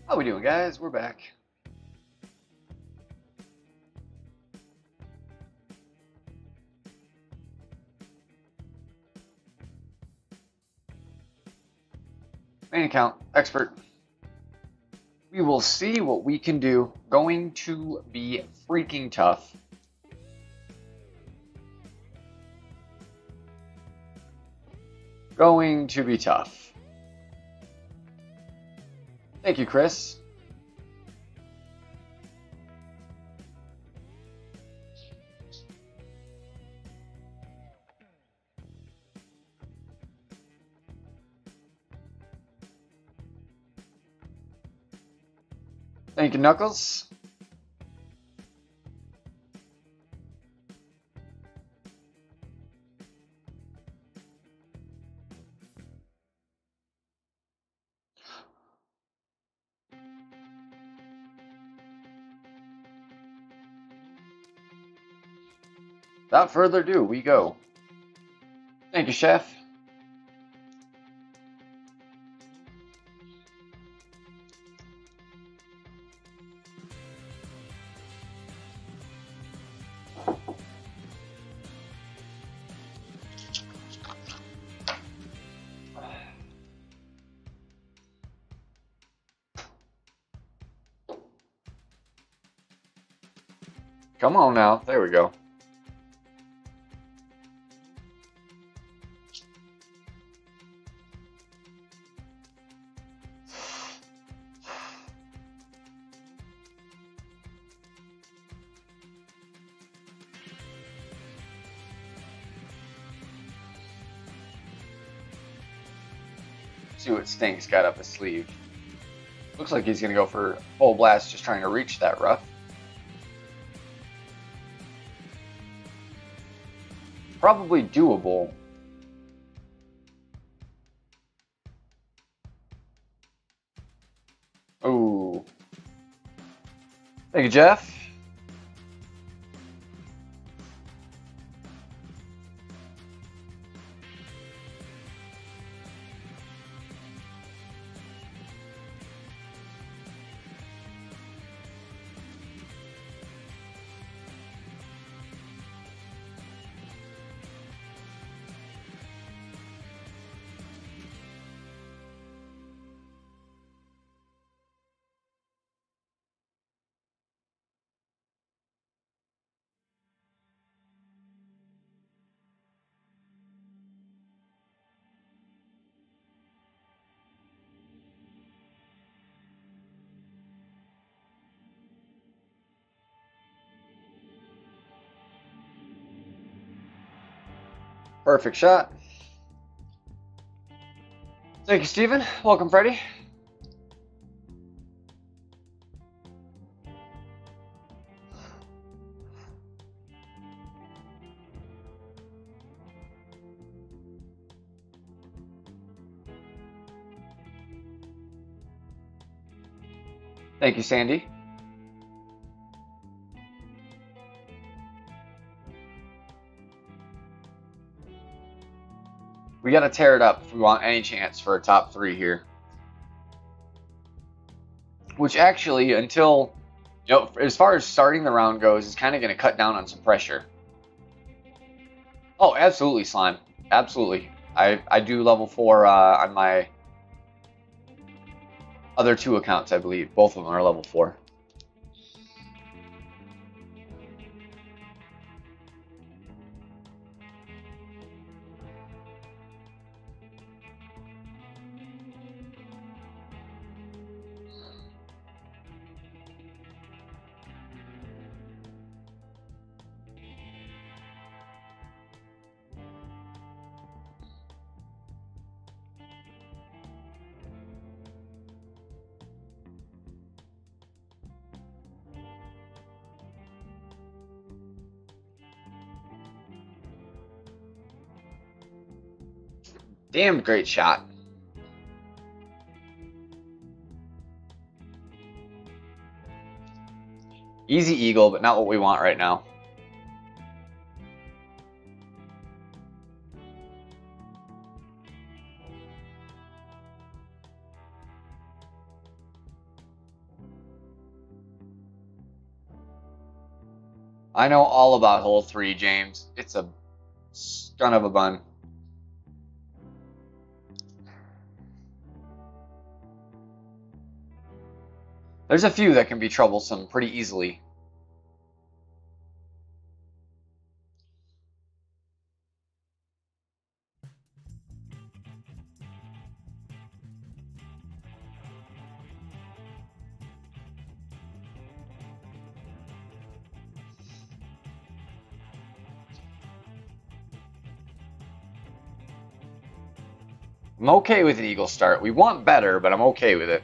How we doing, guys? We're back. Main account, expert. We will see what we can do. Going to be freaking tough. Going to be tough. Thank you, Chris. Thank you, Knuckles. Without further ado, we go. Thank you, Chef. Come on now. There we go. See what Stink's got up his sleeve. Looks like he's going to go for full blast, just trying to reach that rough. Probably doable. Oh. Thank you, Jeff. Perfect shot. Thank you, Steven. Welcome, Freddie. Thank you, Sandy. We got to tear it up if we want any chance for a top 3 here. Which actually, until, as far as starting the round goes, is kind of going to cut down on some pressure. Oh, absolutely, Slime. Absolutely. I do level 4 on my other 2 accounts, I believe. Both of them are level 4. Damn great shot. Easy eagle, but not what we want right now. I know all about hole 3, James. It's a son of a bun. There's a few that can be troublesome pretty easily. I'm okay with an eagle start. We want better, but I'm okay with it.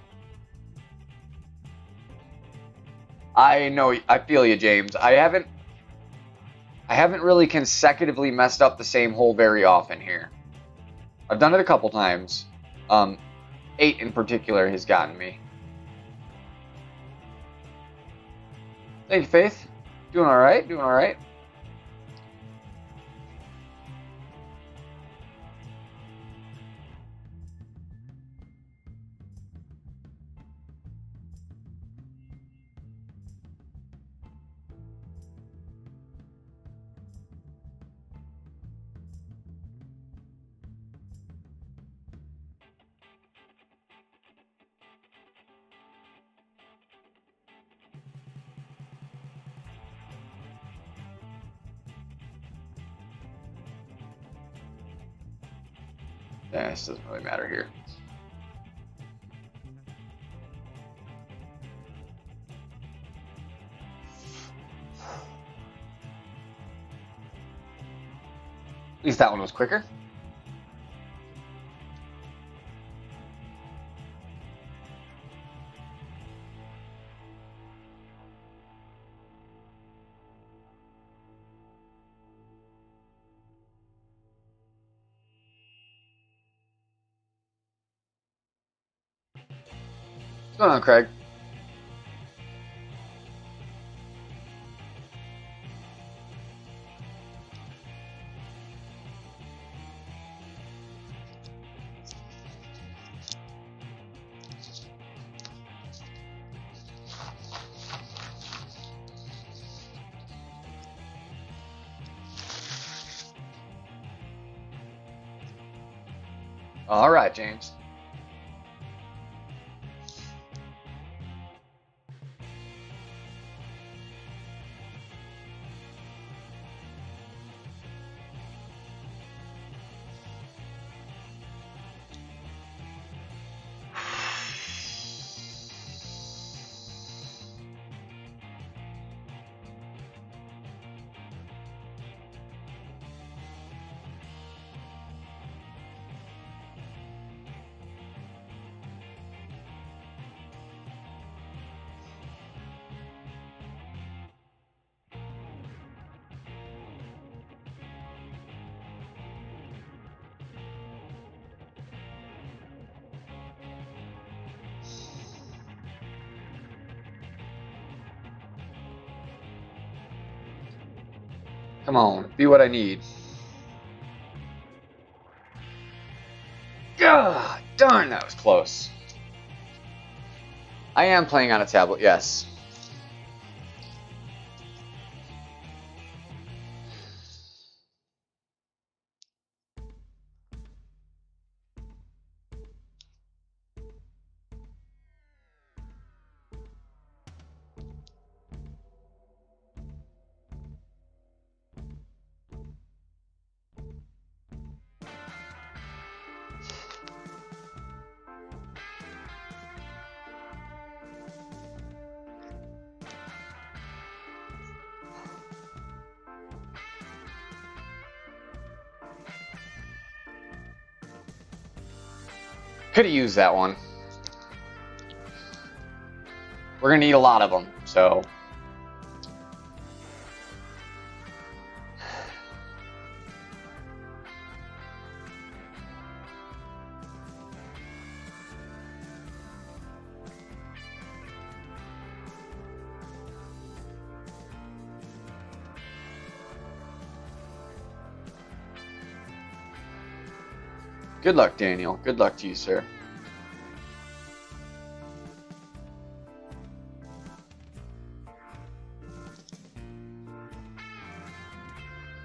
I know, I feel you, James. I haven't really consecutively messed up the same hole very often here. I've done it a couple times. 8 in particular has gotten me. Thank you, Faith. Doing all right. Doing all right. Yeah, this doesn't really matter here. At least that one was quicker. What's going on, Craig? All right, James. Come on, be what I need. God darn, that was close. I am playing on a tablet, yes. Could have used that one. We're gonna need a lot of them, so. Good luck, Daniel. Good luck to you, sir.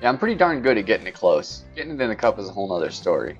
Yeah, I'm pretty darn good at getting it close. Getting it in the cup is a whole nother story.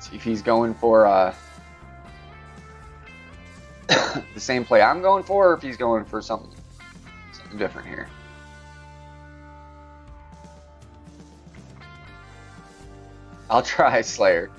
See if he's going for the same play I'm going for, or if he's going for something different here. I'll try Slayer.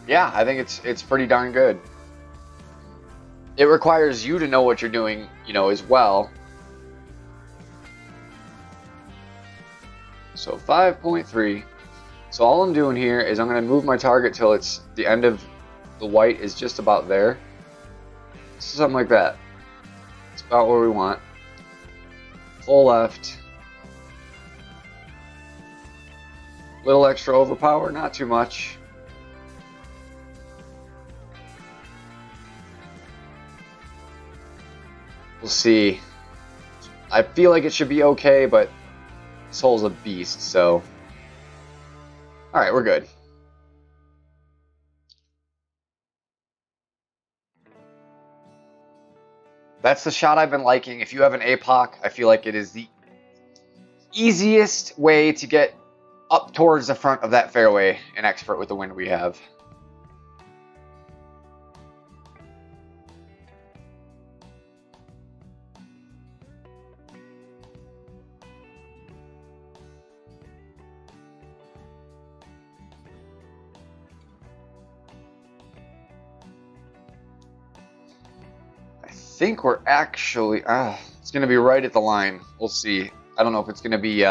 Yeah, I think it's pretty darn good. It requires you to know what you're doing, you know, as well. So 5.3. So all I'm doing here is I'm going to move my target till it's the end of the white is just about there. Something like that. It's about where we want. Full left. Little extra overpower, not too much. We'll see. I feel like it should be okay, but this hole's a beast, so. Alright, we're good. That's the shot I've been liking. If you have an APOC, I feel like it is the easiest way to get up towards the front of that fairway and expert with the wind we have. I think we're actually it's gonna be right at the line. We'll see. I don't know if it's gonna be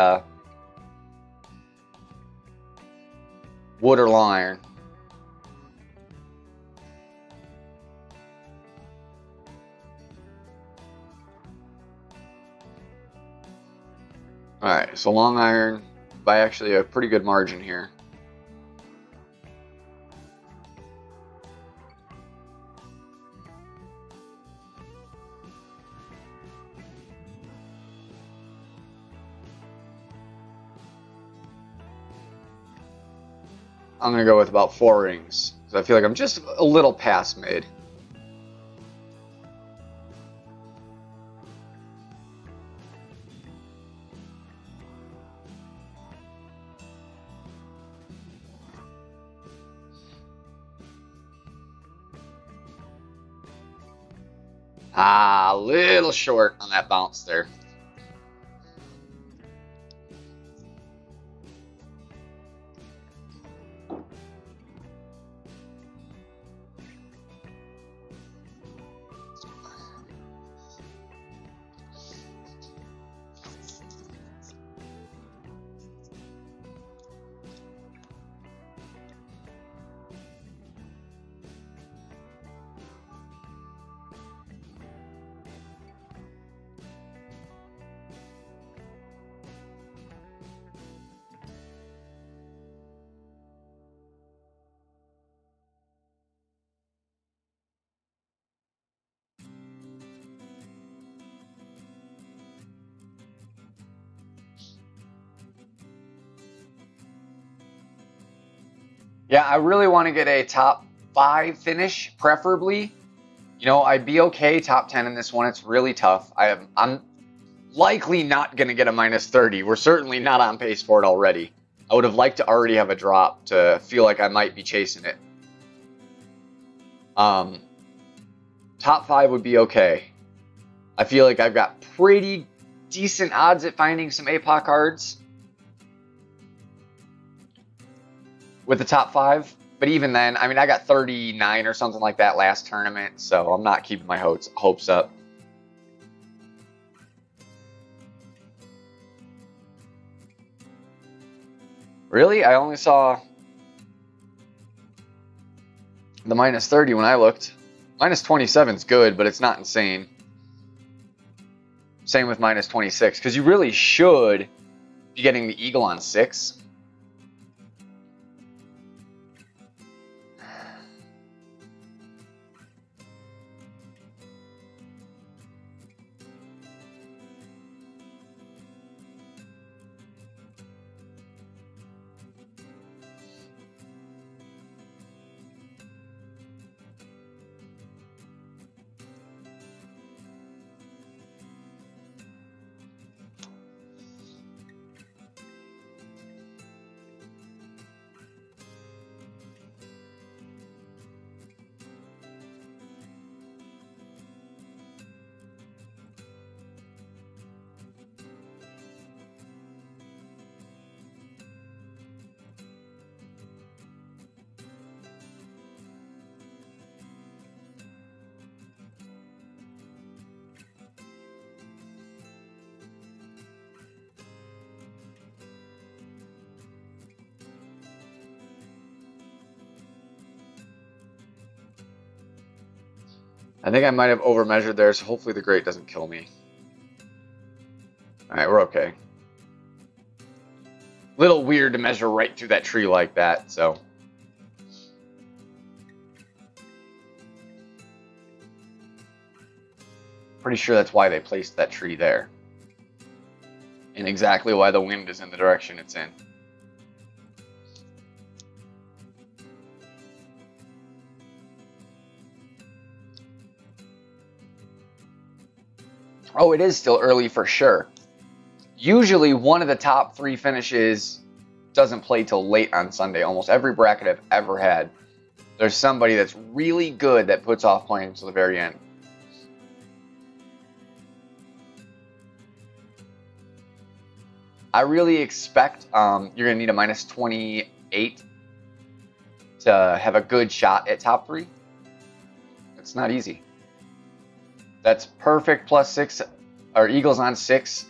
wood or long iron. Alright, so long iron by actually a pretty good margin here. I'm going to go with about 4 rings. So I feel like I'm just a little past mid. A little short on that bounce there. Yeah, I really want to get a top 5 finish, preferably. You know, I'd be okay top 10 in this one. It's really tough. I'm likely not going to get a minus 30. We're certainly not on pace for it already. I would have liked to already have a drop to feel like I might be chasing it. Top 5 would be okay. I feel like I've got pretty decent odds at finding some APOC cards with the top 5. But even then, I mean, I got 39 or something like that last tournament, so I'm not keeping my hopes up. Really? I only saw the minus 30 when I looked. Minus 27 is good, but it's not insane. Same with minus 26, because you really should be getting the Eagle on 6. I think I might have overmeasured there, so hopefully the grate doesn't kill me. Alright, we're okay. Little weird to measure right through that tree like that, so. Pretty sure that's why they placed that tree there. And exactly why the wind is in the direction it's in. Oh, it is still early for sure. Usually one of the top 3 finishes doesn't play till late on Sunday. Almost every bracket I've ever had, there's somebody that's really good that puts off playing until the very end. I really expect you're going to need a minus 28 to have a good shot at top 3. It's not easy. That's perfect plus 6, or Eagles on 6,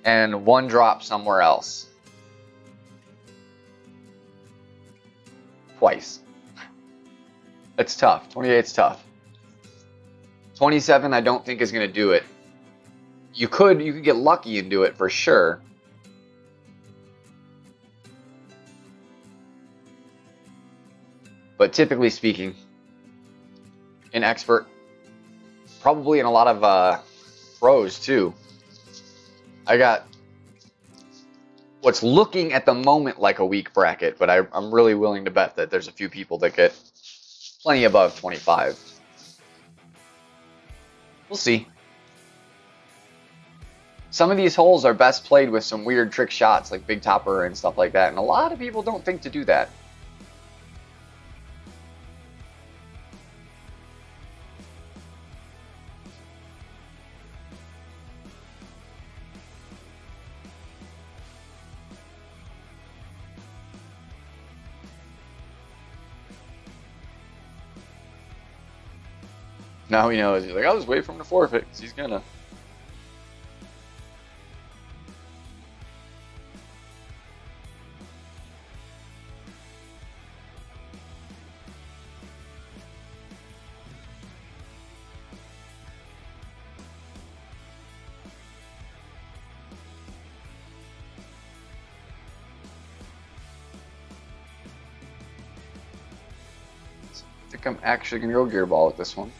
and 1 drop somewhere else. Twice. It's tough. 28's tough. 27 I don't think is going to do it. You could get lucky and do it for sure. But typically speaking, an expert, probably in a lot of pros too. I got what's looking at the moment like a weak bracket, but I'm really willing to bet that there's a few people that get plenty above 25. We'll see. Some of these holes are best played with some weird trick shots like Big Topper and stuff like that, and a lot of people don't think to do that. Now he knows. He's like, I'll just wait for him to forfeit, because he's gonna. I think I'm actually gonna go gear ball with this one.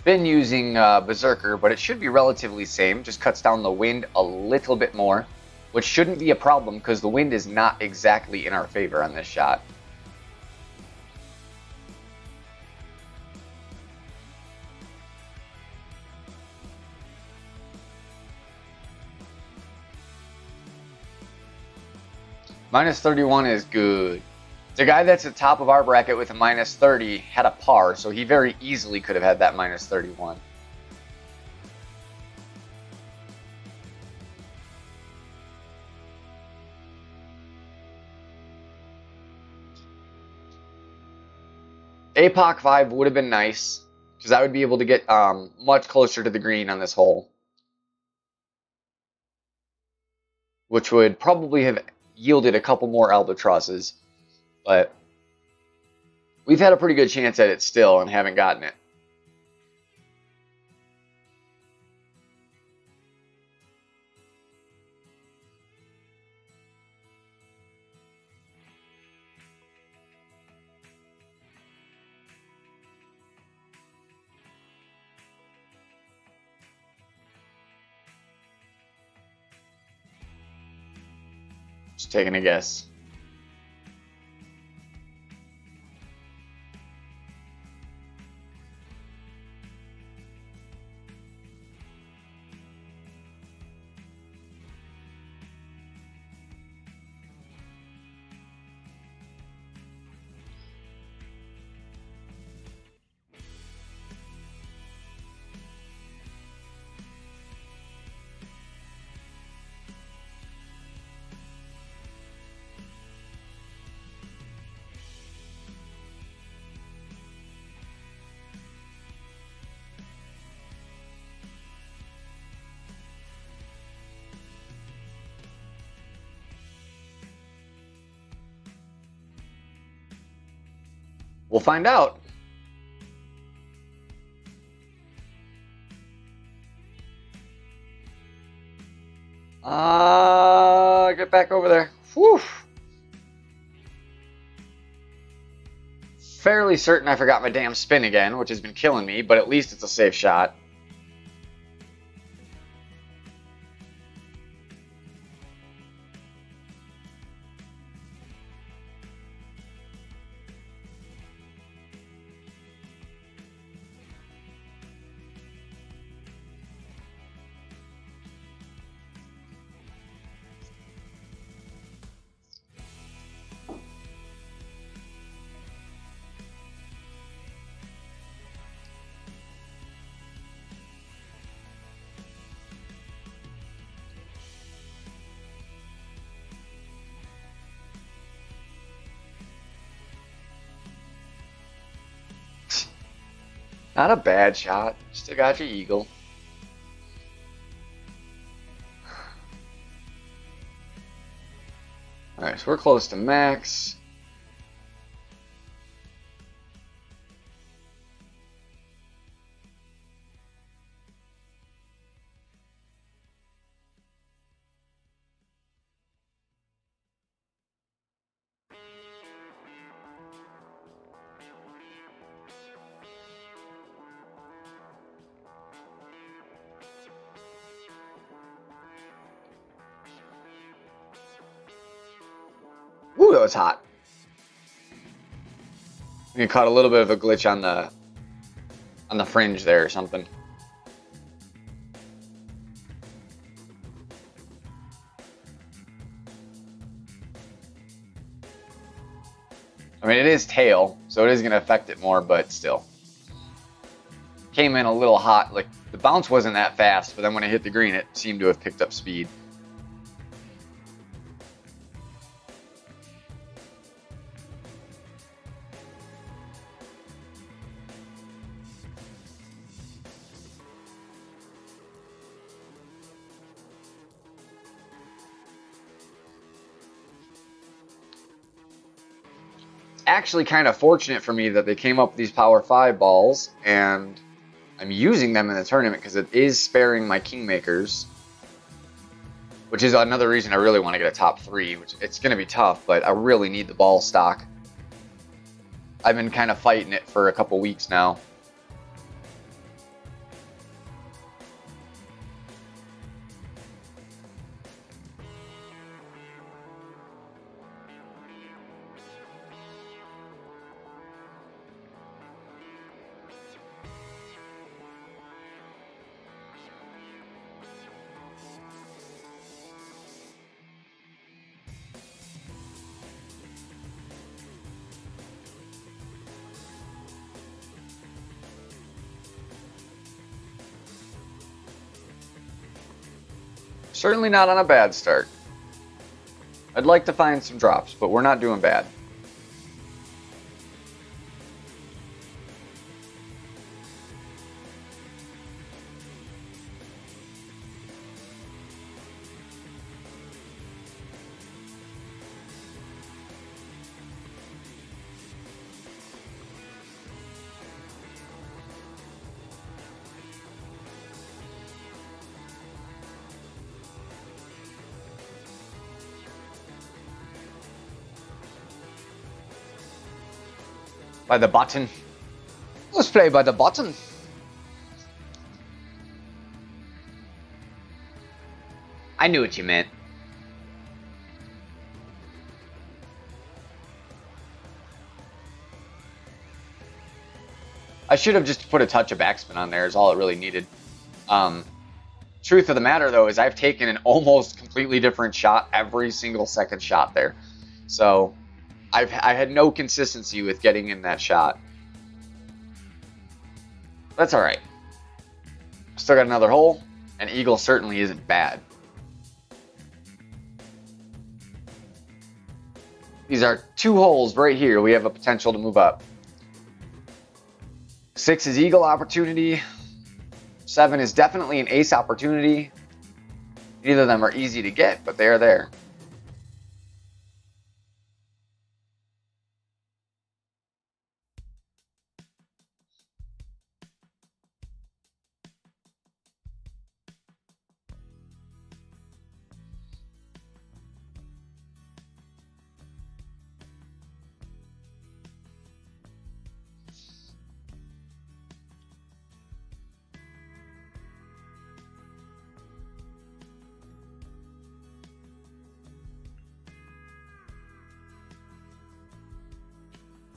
Been using Berserker, but it should be relatively same. Just cuts down the wind a little bit more, which shouldn't be a problem because the wind is not exactly in our favor on this shot. Minus 31 is good. The guy that's at the top of our bracket with a minus 30 had a par, so he very easily could have had that minus 31. APOC 5 would have been nice, because I would be able to get much closer to the green on this hole, which would probably have yielded a couple more albatrosses, but we've had a pretty good chance at it still and haven't gotten it. Just taking a guess. We'll find out. Get back over there. Whew. Fairly certain I forgot my damn spin again, which has been killing me, but at least it's a safe shot. Not a bad shot. Still got your eagle. Alright, so we're close to max. Ooh, that was hot. We caught a little bit of a glitch on the fringe there or something. I mean, it is tail, so it is going to affect it more, but still. Came in a little hot. Like, the bounce wasn't that fast, but then when it hit the green, it seemed to have picked up speed. Actually kind of fortunate for me that they came up with these Power 5 balls, and I'm using them in the tournament because it is sparing my Kingmakers, which is another reason I really want to get a top 3, which it's going to be tough, but I really need the ball stock. I've been kind of fighting it for a couple weeks now. certainly not on a bad start. I'd like to find some drops, but we're not doing bad. By the button. Let's play by the button. I knew what you meant. I should have just put a touch of backspin on there is all it really needed. Truth of the matter, though, is I've taken an almost completely different shot every single second shot there. So I had no consistency with getting in that shot. That's all right. Still got another hole, and eagle certainly isn't bad. These are 2 holes right here. We have a potential to move up. 6 is eagle opportunity. 7 is definitely an ace opportunity. Neither of them are easy to get, but they are there.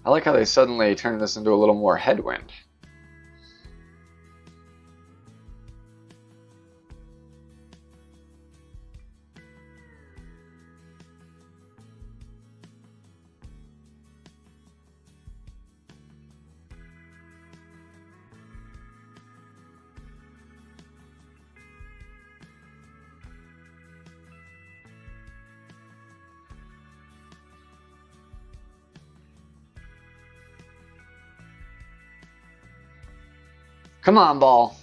I like how they suddenly turned this into a little more headwind. Come on, ball.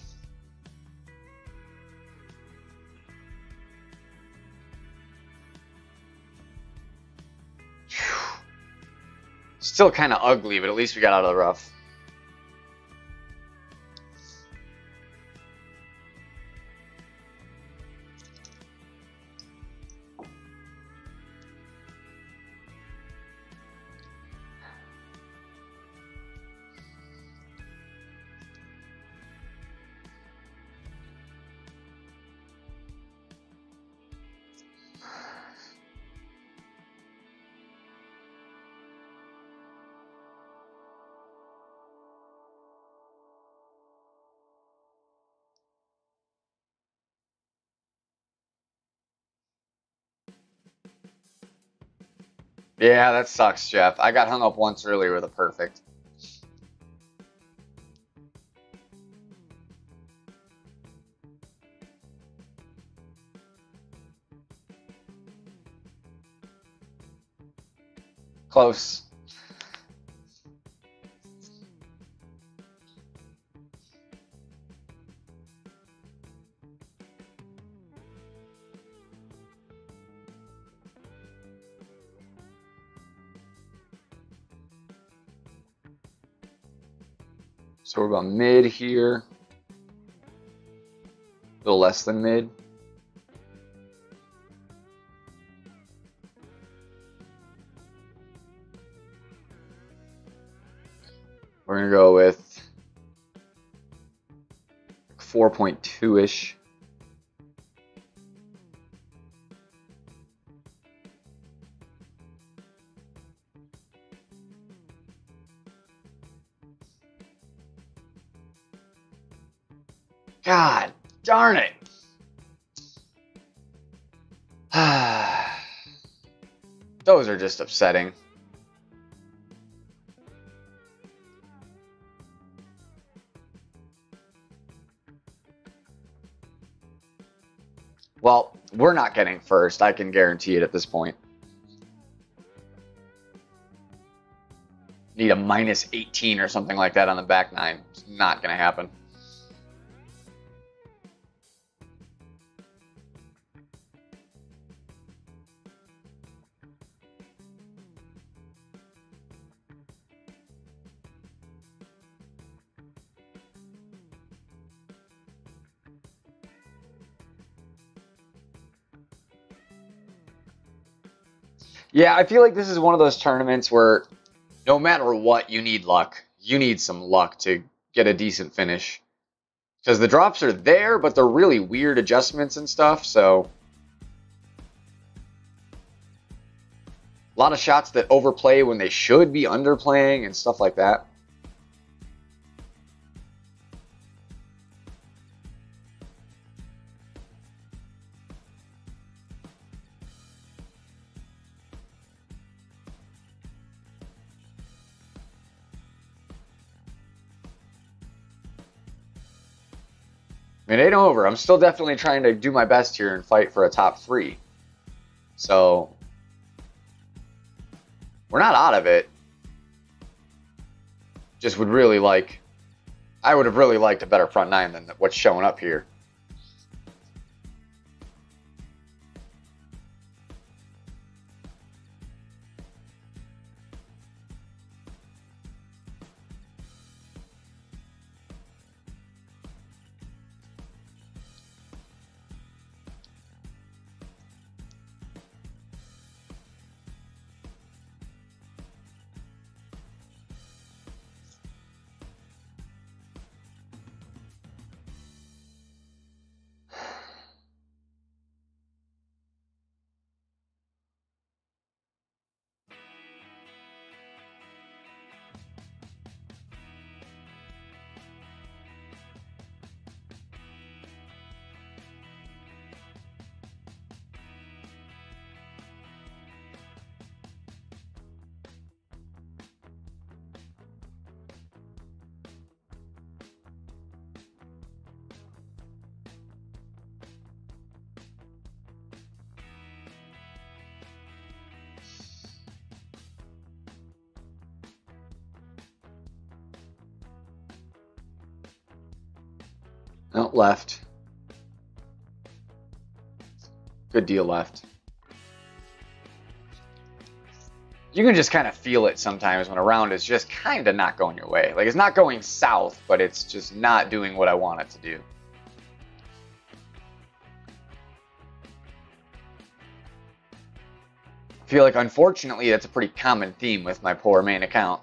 Still kind of ugly, but at least we got out of the rough. Yeah, that sucks, Jeff. I got hung up once earlier with a perfect. Close. So we're about mid here. A little less than mid. We're going to go with 4.2-ish. God darn it. Those are just upsetting. Well, we're not getting first. I can guarantee it at this point. Need a minus 18 or something like that on the back nine. It's not going to happen. Yeah, I feel like this is one of those tournaments where no matter what, you need luck. You need some luck to get a decent finish. Because the drops are there, but they're really weird adjustments and stuff, so... A lot of shots that overplay when they should be underplaying and stuff like that. I mean, it ain't over. I'm still definitely trying to do my best here and fight for a top 3. So, we're not out of it. Just would really like... I would have really liked a better front 9 than what's showing up here. No, left. Good deal left. You can just kind of feel it sometimes when a round is just kind of not going your way. Like, it's not going south, but it's just not doing what I want it to do. I feel like, unfortunately, that's a pretty common theme with my poor main account.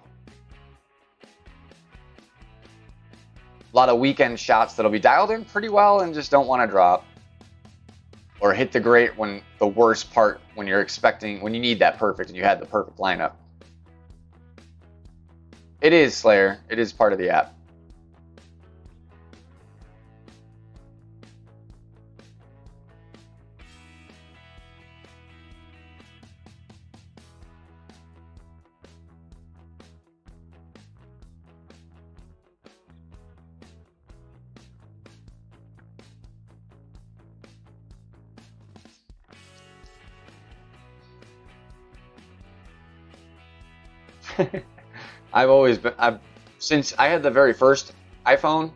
A lot of weekend shots that'll be dialed in pretty well and just don't want to drop. Or hit the great when the worst part, when you're expecting, when you need that perfect and you had the perfect lineup. It is, Slayer. It is part of the app. Since I had the very first iPhone,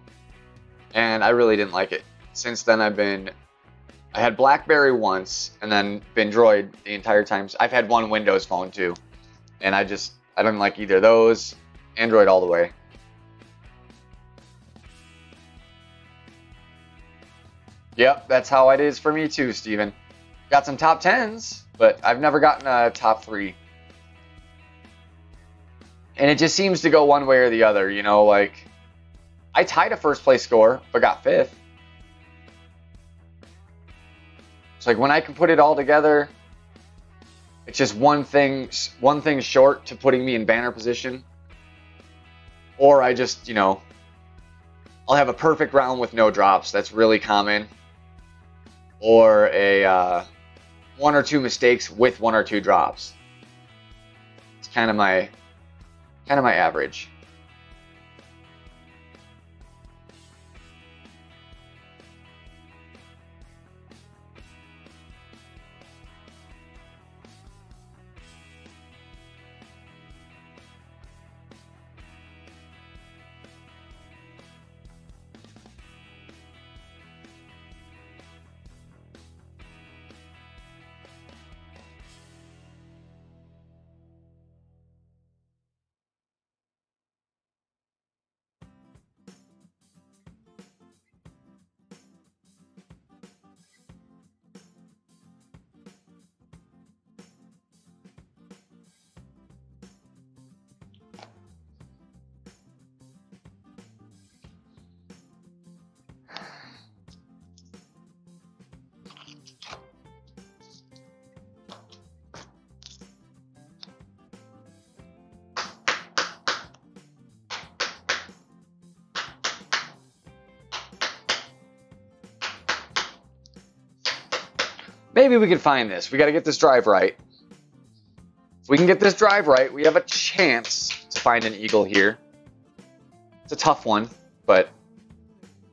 and I really didn't like it. Since then, I had BlackBerry once, and then been Droid the entire time. I've had one Windows phone too, and I don't like either of those. Android all the way. Yep, that's how it is for me too, Steven. Got some top 10s, but I've never gotten a top 3. And it just seems to go one way or the other, you know, like, I tied a first place score, but got 5th. It's like when I can put it all together, it's just one thing short to putting me in banner position. Or I just, you know, I'll have a perfect round with no drops. That's really common. Or a 1 or 2 mistakes with 1 or 2 drops. It's kind of my average. Maybe we can find this. We got to get this drive right. If we can get this drive right, we have a chance to find an eagle here. It's a tough one, but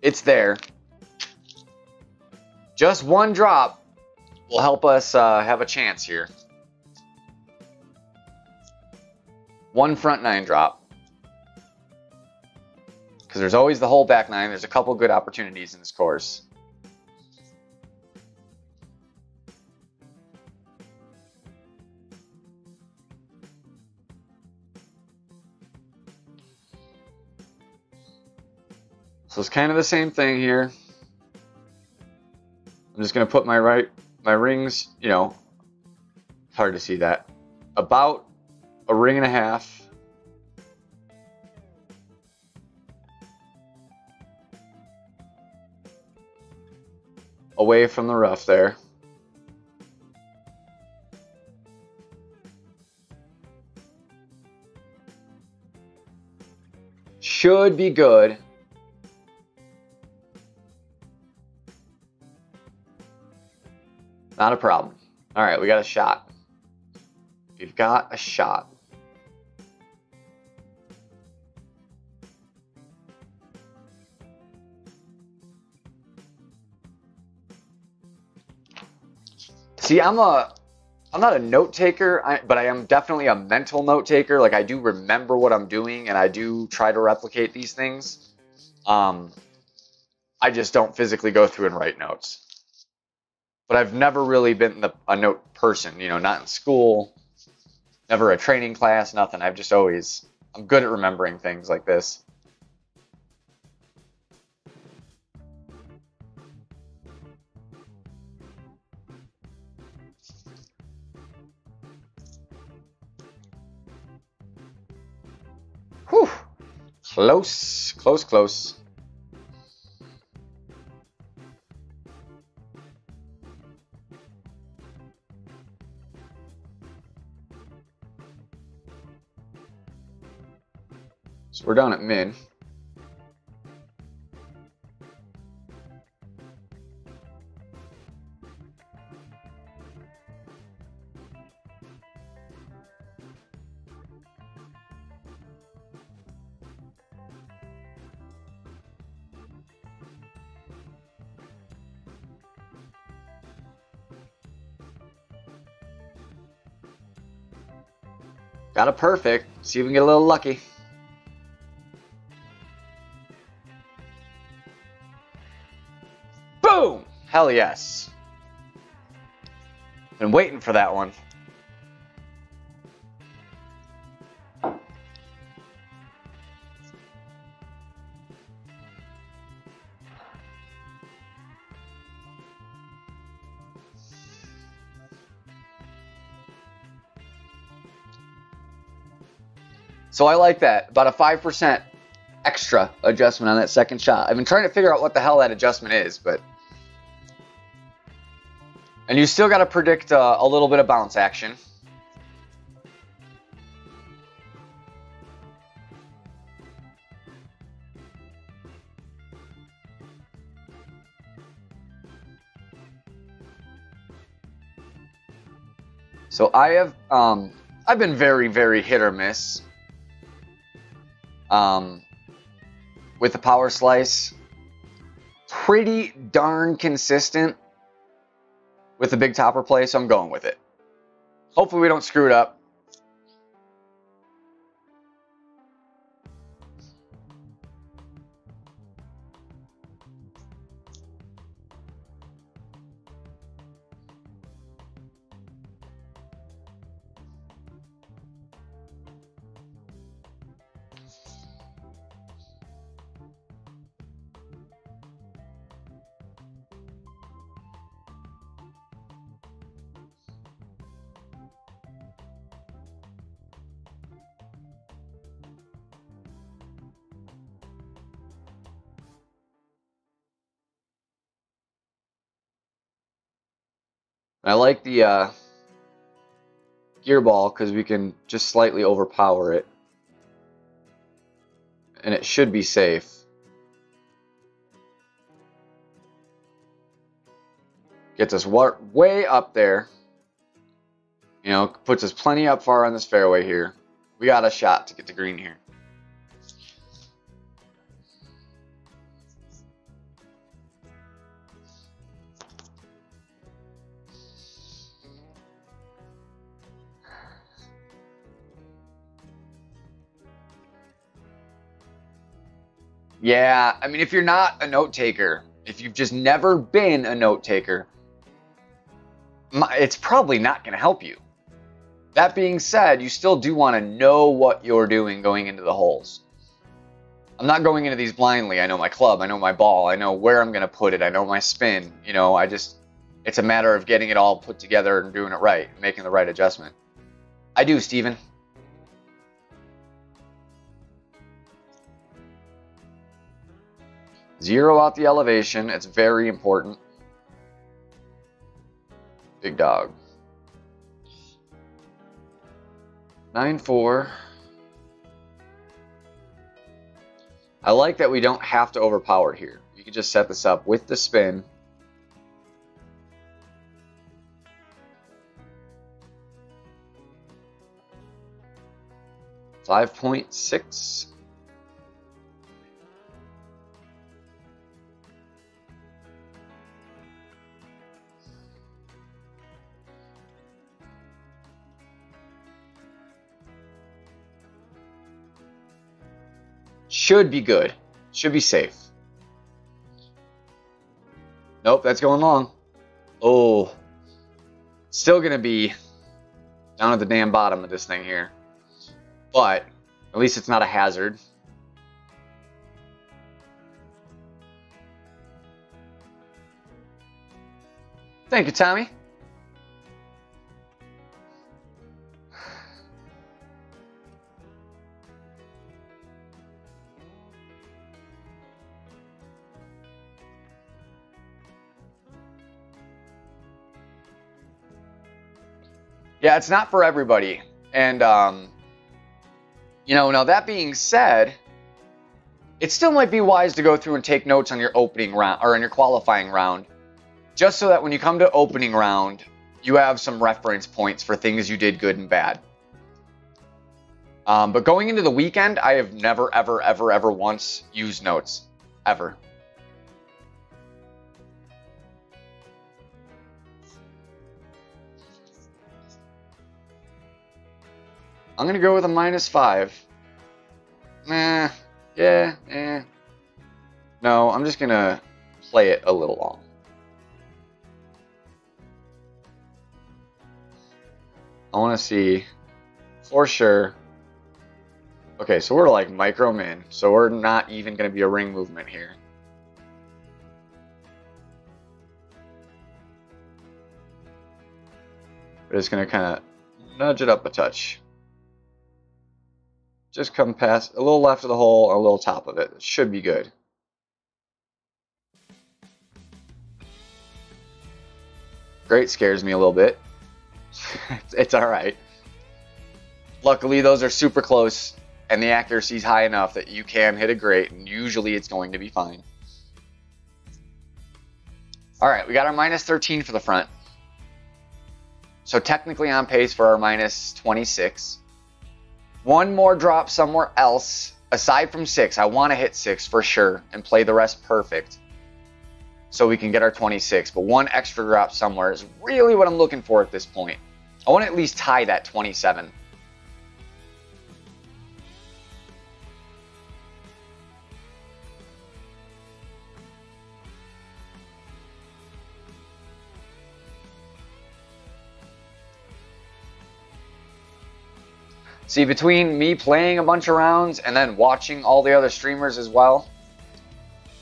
it's there. Just one drop will help us have a chance here. One front nine drop. Because there's always the whole back nine. There's a couple good opportunities in this course. So it's kind of the same thing here. I'm just going to put my rings, you know, it's hard to see that, about a ring and a half. Away from the rough there. Should be good. Not a problem. All right, we got a shot. We've got a shot. See, I'm not a note taker, but I am definitely a mental note taker. Like, I do remember what I'm doing, and I do try to replicate these things. I just don't physically go through and write notes. But I've never really been a note person, you know, not in school, never a training class, nothing. I'm good at remembering things like this. Whew. Close, close, close. So we're down at min. Got a perfect. See if we can get a little lucky. Boom! Hell yes. Been waiting for that one. So I like that. About a 5% extra adjustment on that second shot. I've been trying to figure out what the hell that adjustment is, but... And you still got to predict a little bit of bounce action. So I've been very, very hit or miss with the power slice. Pretty darn consistent with the big topper play, so I'm going with it. Hopefully we don't screw it up. I like the gear ball because we can just slightly overpower it. And it should be safe. Gets us way up there. You know, puts us plenty up far on this fairway here. We got a shot to get to green here. Yeah, I mean, if you're not a note taker, if you've just never been a note taker, it's probably not going to help you. That being said, you still do want to know what you're doing going into the holes. I'm not going into these blindly. I know my club, I know my ball, I know where I'm going to put it, I know my spin. You know, it's a matter of getting it all put together and doing it right, making the right adjustment. I do, Steven. Zero out the elevation. It's very important. Big dog. 9-4. I like that we don't have to overpower here. You can just set this up with the spin. $5.6. Should be good. Should be safe. Nope, that's going long. Oh. Still going to be down at the damn bottom of this thing here. But at least it's not a hazard. Thank you, Tommy. Yeah, it's not for everybody. And, you know, now that being said, it still might be wise to go through and take notes on your opening round or on your qualifying round, just so that when you come to opening round, you have some reference points for things you did good and bad. But going into the weekend, I have never, ever, ever, ever once used notes. Ever. I'm going to go with a -5. No, I'm just going to play it a little long. I want to see for sure. Okay, so we're like micro min, so we're not even going to be a ring movement here. We're just going to kind of nudge it up a touch. Just come past a little left of the hole, a little top of it. It should be good. Great scares me a little bit. It's all right. Luckily, those are super close, and the accuracy is high enough that you can hit a great, and usually it's going to be fine. All right, we got our -13 for the front. So technically on pace for our -26. One more drop somewhere else, aside from 6. I want to hit 6 for sure and play the rest perfect so we can get our 26. But one extra drop somewhere is really what I'm looking for at this point. I want to at least tie that 27. See, between me playing a bunch of rounds and then watching all the other streamers as well,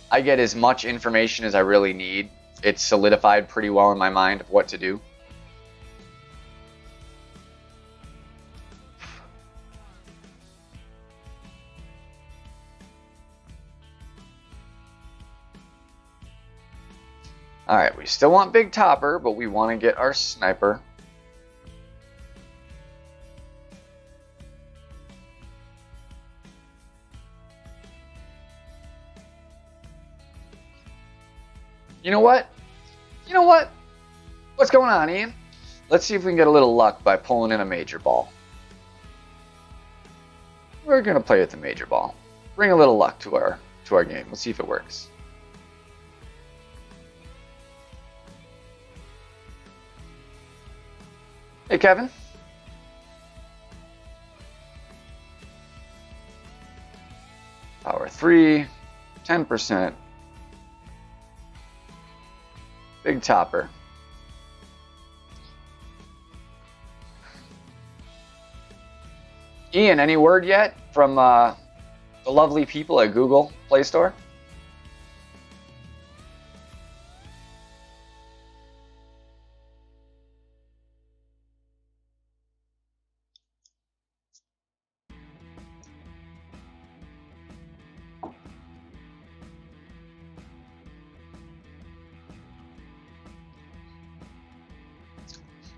I get as much information as I really need. It's solidified pretty well in my mind of what to do. All right, we still want big topper, but we want to get our sniper. You know what? You know what? What's going on, Ian? Let's see if we can get a little luck by pulling in a major ball. We're going to play with the major ball. Bring a little luck to our game. Let's see if it works. Hey, Kevin. Power 3, 10%. Big topper. Ian, any word yet from the lovely people at Google Play Store?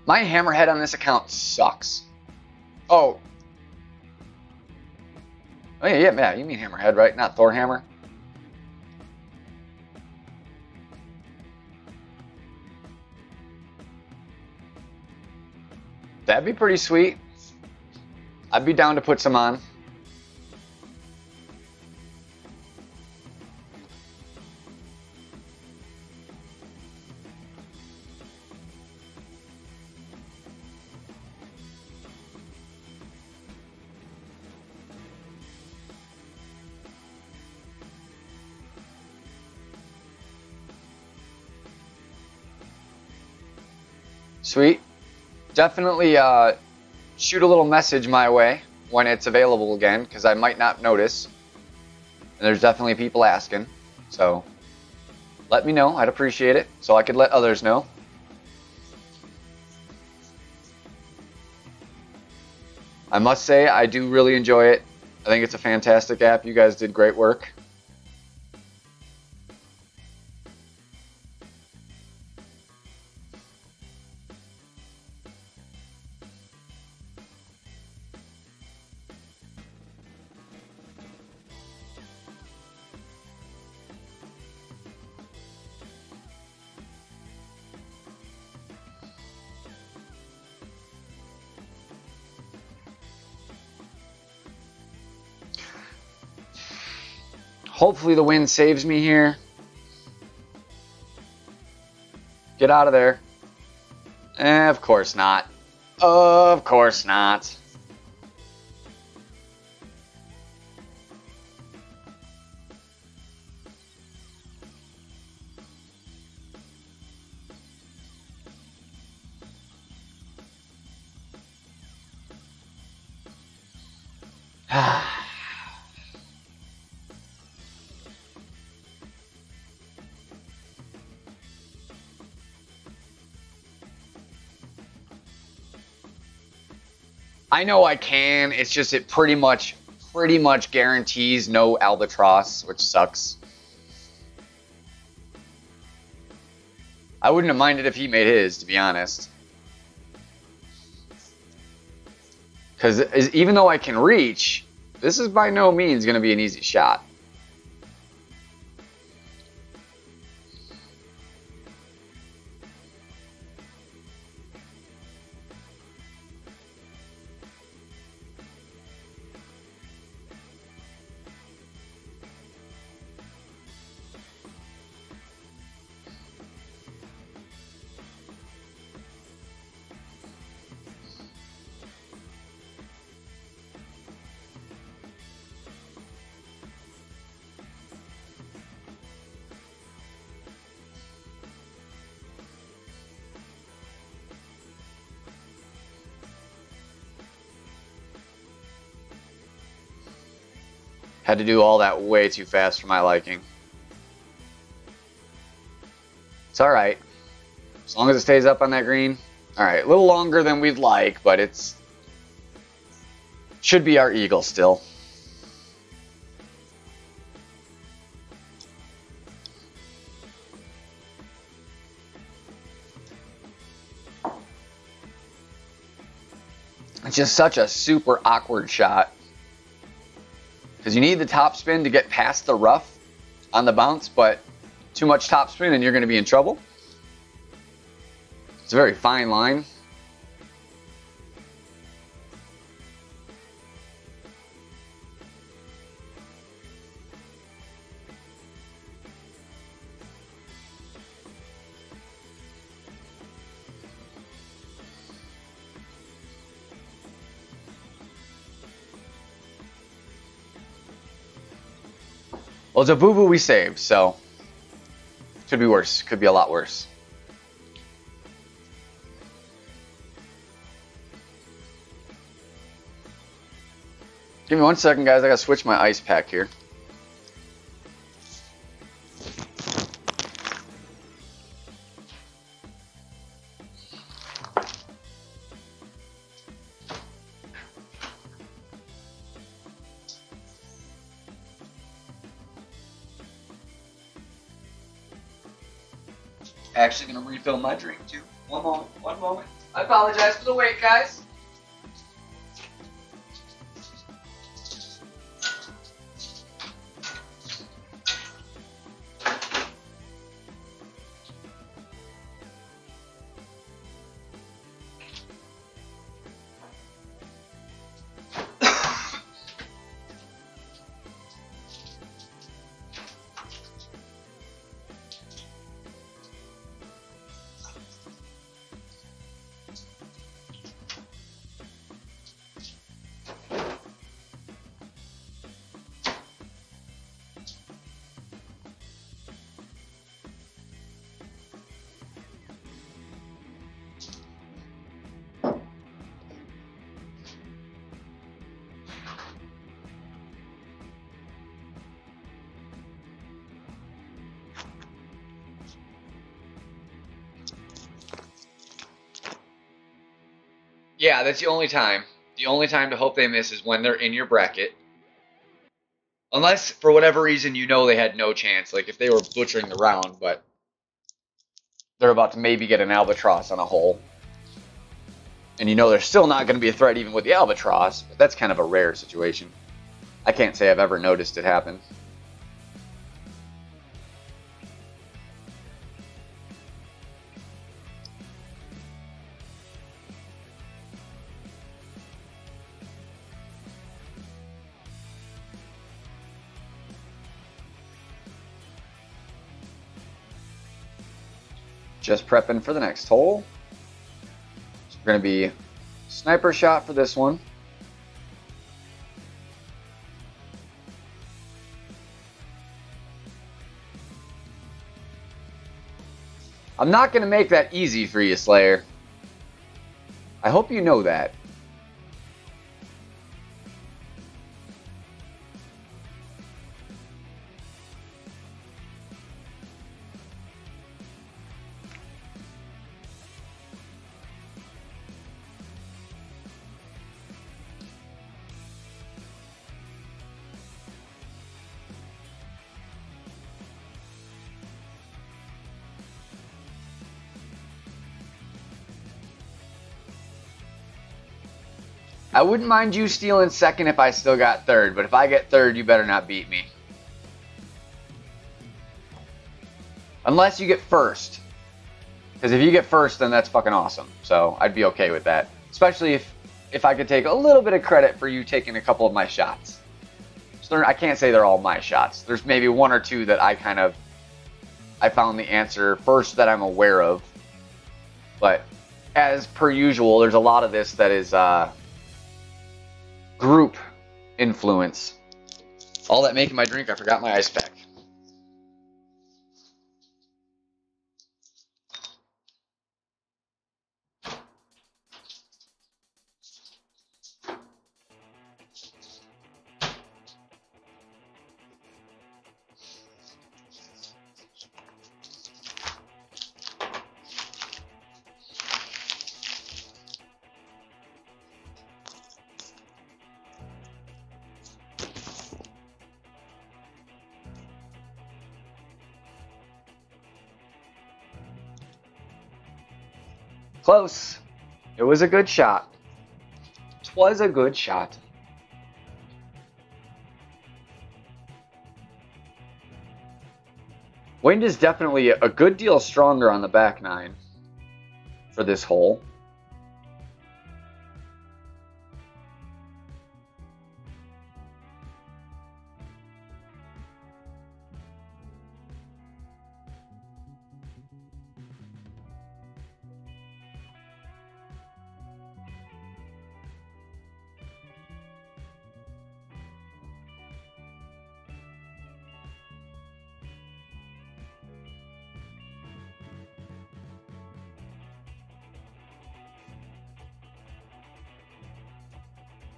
My hammerhead on this account sucks. Oh, yeah, you mean hammerhead, right? Not Thor hammer. That'd be pretty sweet. I'd be down to put some on. Sweet. Definitely shoot a little message my way when it's available again, because I might not notice. And there's definitely people asking. So let me know. I'd appreciate it so I could let others know. I must say, I do really enjoy it. I think it's a fantastic app. You guys did great work. Hopefully the wind saves me here. Get out of there. Of course not. Of course not. I know I can. It's just it pretty much guarantees no albatross, which sucks. I wouldn't have minded if he made his, to be honest. Because even though I can reach, this is by no means going to be an easy shot. Had to do all that way too fast for my liking. It's alright. As long as it stays up on that green. Alright, a little longer than we'd like, but it's... should be our eagle still. It's just such a super awkward shot. Because you need the topspin to get past the rough on the bounce, but too much topspin and you're going to be in trouble. It's a very fine line. Well, it's a boo-boo we saved, so could be worse. Could be a lot worse. Give me 1 second, guys. I gotta switch my ice pack here. Actually gonna refill my drink too. One moment. I apologize for the wait, guys. Yeah, that's the only time. The only time to hope they miss is when they're in your bracket. Unless, for whatever reason, you know they had no chance. Like, if they were butchering the round, but they're about to maybe get an albatross on a hole. And you know they're still not going to be a threat even with the albatross. But that's kind of a rare situation. I can't say I've ever noticed it happen. Just prepping for the next hole. So we're going to be sniper shot for this one. I'm not going to make that easy for you, Slayer. I hope you know that. I wouldn't mind you stealing second if I still got third, but if I get third, you better not beat me. Unless you get first. Because if you get first, then that's fucking awesome. So I'd be okay with that. Especially if I could take a little bit of credit for you taking a couple of my shots. So I can't say they're all my shots. There's maybe one or two that I found the answer first that I'm aware of. But as per usual, there's a lot of this that is group influence. All that making my drink, I forgot my ice pack. Close. It was a good shot. 'Twas a good shot. Wind is definitely a good deal stronger on the back nine. for this hole.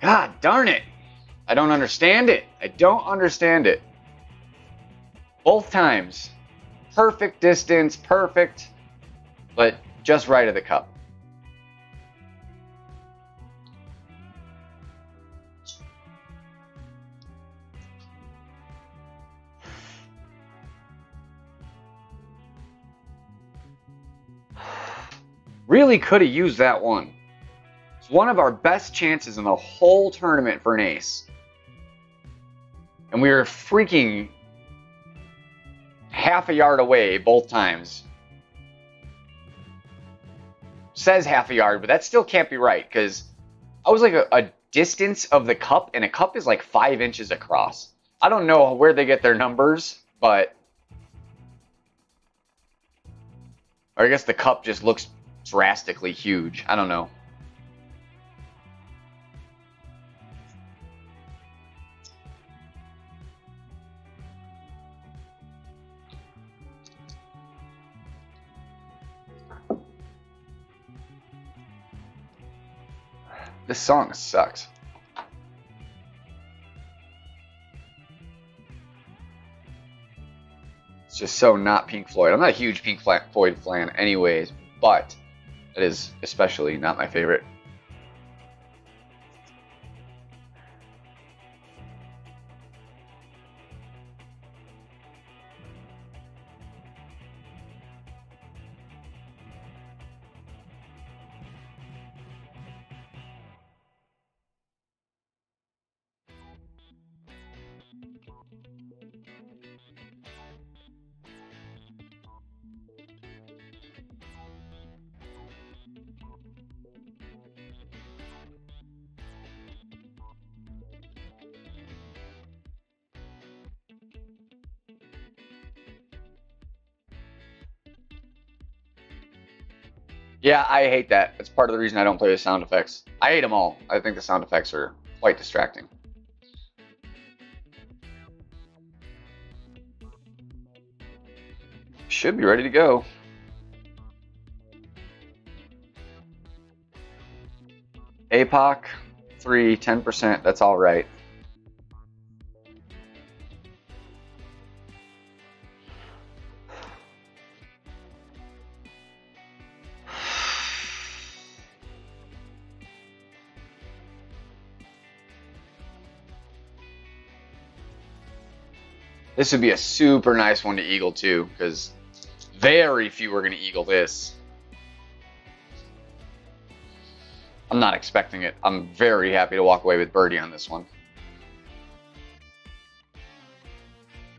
God darn it. I don't understand it. I don't understand it. Both times. Perfect distance, perfect, but just right of the cup. Really could have used that one. It's one of our best chances in the whole tournament for an ace. And we were freaking half a yard away both times. Says half a yard, but that still can't be right because I was like a distance of the cup, and a cup is like 5 inches across. I don't know where they get their numbers, but or I guess the cup just looks drastically huge. I don't know. This song sucks. It's just so not Pink Floyd. I'm not a huge Pink Floyd fan anyways, but it is especially not my favorite. Yeah, I hate that. That's part of the reason I don't play with sound effects. I hate them all. I think the sound effects are quite distracting. Should be ready to go. APOC 3, 10%. That's all right. This would be a super nice one to eagle too, because very few are going to eagle this. I'm not expecting it. I'm very happy to walk away with birdie on this one.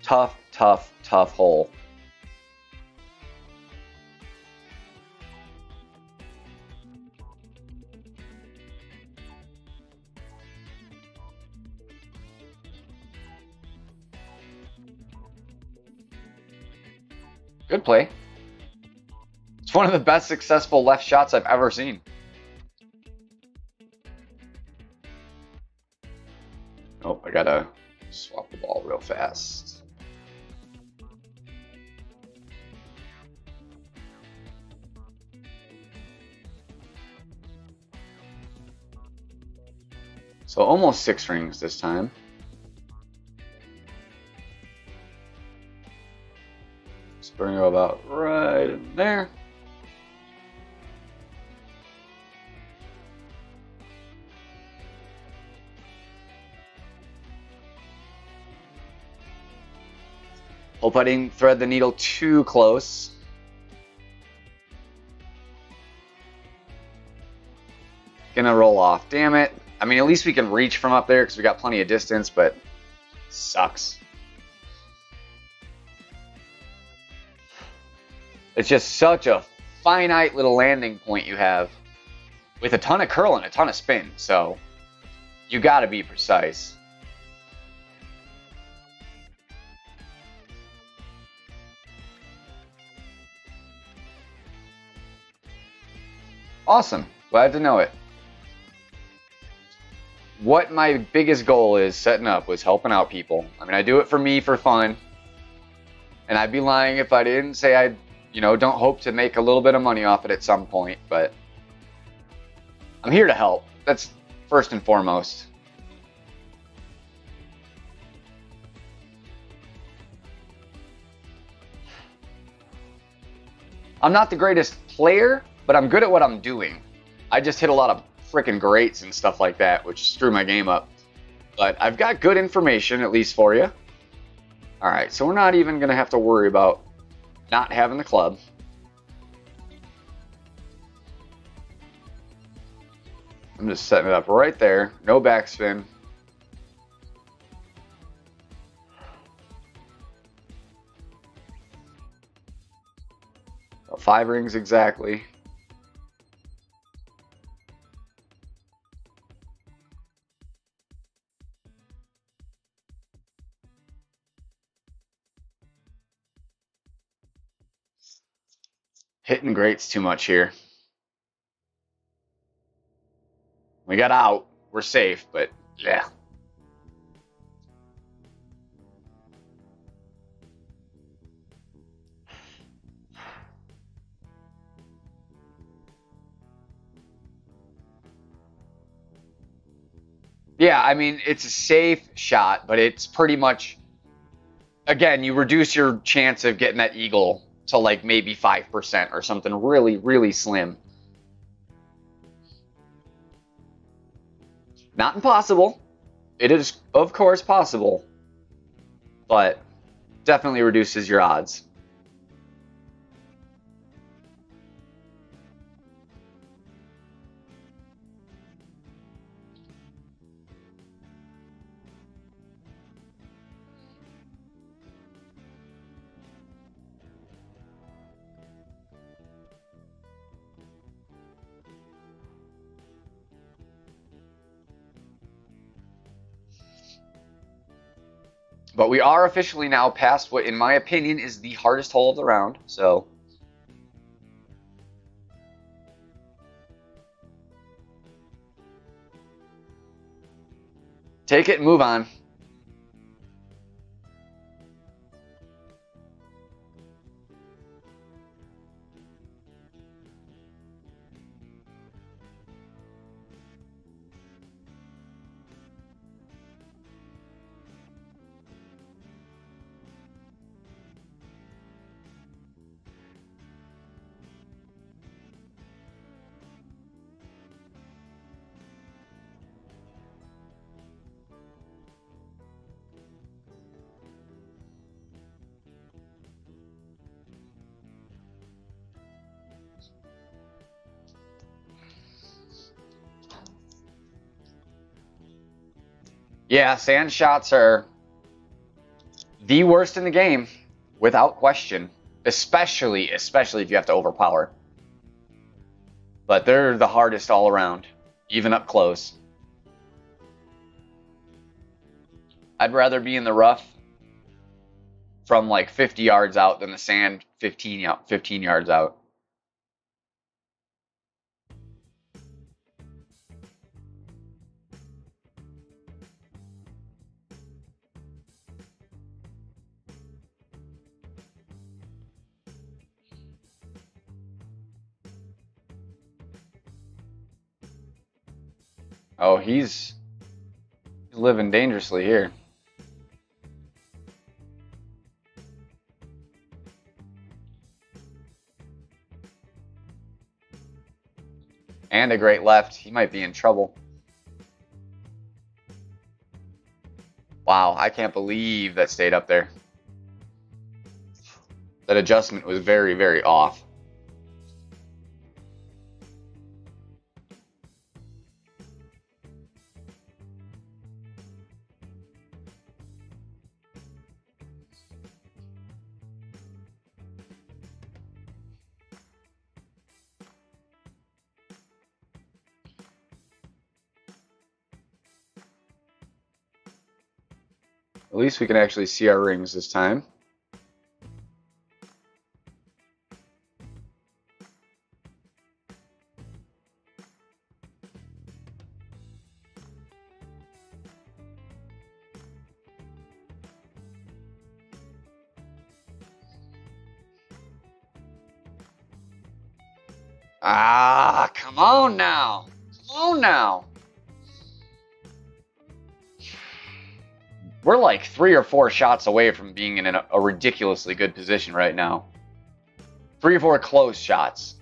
Tough, tough, tough hole. Good play. It's one of the best successful left shots I've ever seen. Oh, I gotta swap the ball real fast. So almost 6 rings this time. We're gonna go about right in there. Hope I didn't thread the needle too close. Gonna roll off. Damn it. I mean, at least we can reach from up there because we got plenty of distance, but sucks. It's just such a finite little landing point you have with a ton of curl and a ton of spin, so you got to be precise. Awesome. Glad to know it. What my biggest goal is setting up was helping out people. I mean, I do it for me for fun. And I'd be lying if I didn't say I, don't hope to make a little bit of money off it at some point, but I'm here to help. That's first and foremost. I'm not the greatest player, but I'm good at what I'm doing. I just hit a lot of freaking greats and stuff like that, which screw my game up. But I've got good information, at least for you. Alright, so we're not even going to have to worry about not having the club. I'm just setting it up right there. No backspin. So 5 rings exactly. Hitting greats too much here. We got out. We're safe, but yeah. Yeah, I mean, it's a safe shot, but it's pretty much, again, you reduce your chance of getting that eagle to like maybe 5% or something really, really slim. Not impossible. It is, of course, possible, but definitely reduces your odds. But we are officially now past what, in my opinion, is the hardest hole of the round, so... take it and move on. Yeah, sand shots are the worst in the game, without question. Especially if you have to overpower. But they're the hardest all around, even up close. I'd rather be in the rough from like 50 yards out than the sand 15 yards out. Oh, he's living dangerously here. And a great left. He might be in trouble. Wow, I can't believe that stayed up there. That adjustment was very, very off. At least we can actually see our rings this time. Ah, come on now. Come on now. We're like 3 or 4 shots away from being in a ridiculously good position right now. 3 or 4 close shots.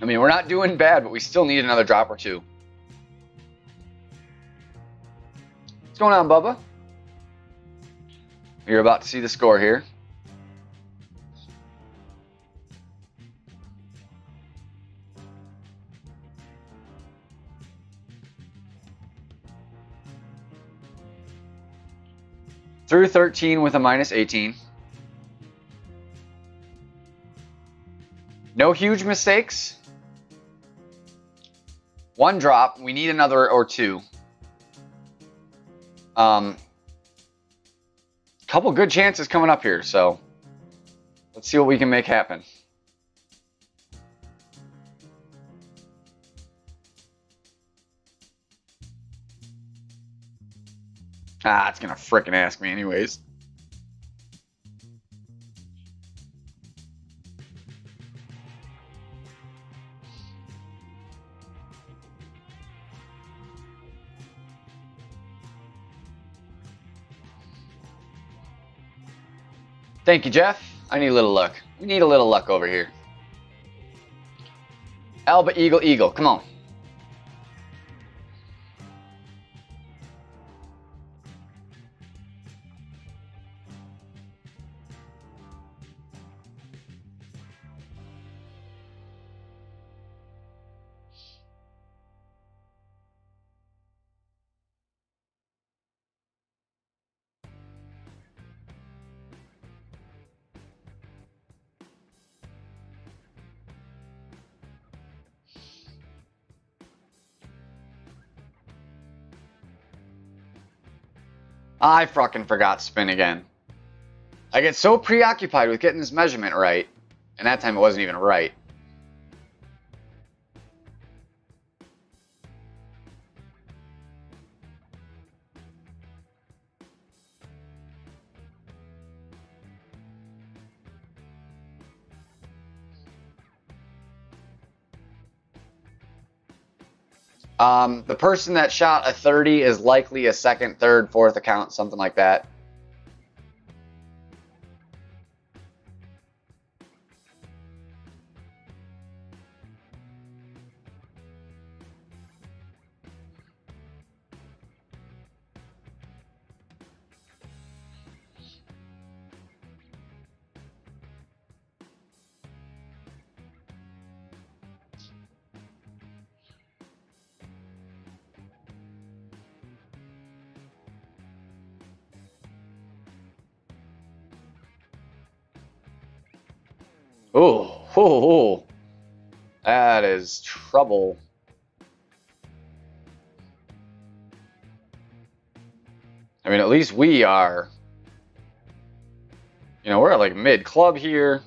I mean, we're not doing bad, but we still need another drop or two. What's going on, Bubba? You're about to see the score here. Through 13 with a minus 18. No huge mistakes. 1 drop. We need another or 2. Couple good chances coming up here, so let's see what we can make happen. Ah, it's gonna frickin' ask me anyways. Thank you, Jeff. I need a little luck. We need a little luck over here. Alba, Eagle, Eagle. Come on. I fucking forgot spin again. I get so preoccupied with getting this measurement right, and that time it wasn't even right. The person that shot a 30 is likely a second, third, fourth account, something like that. Oh, that is trouble. I mean, at least we are, you know, we're at like mid club here.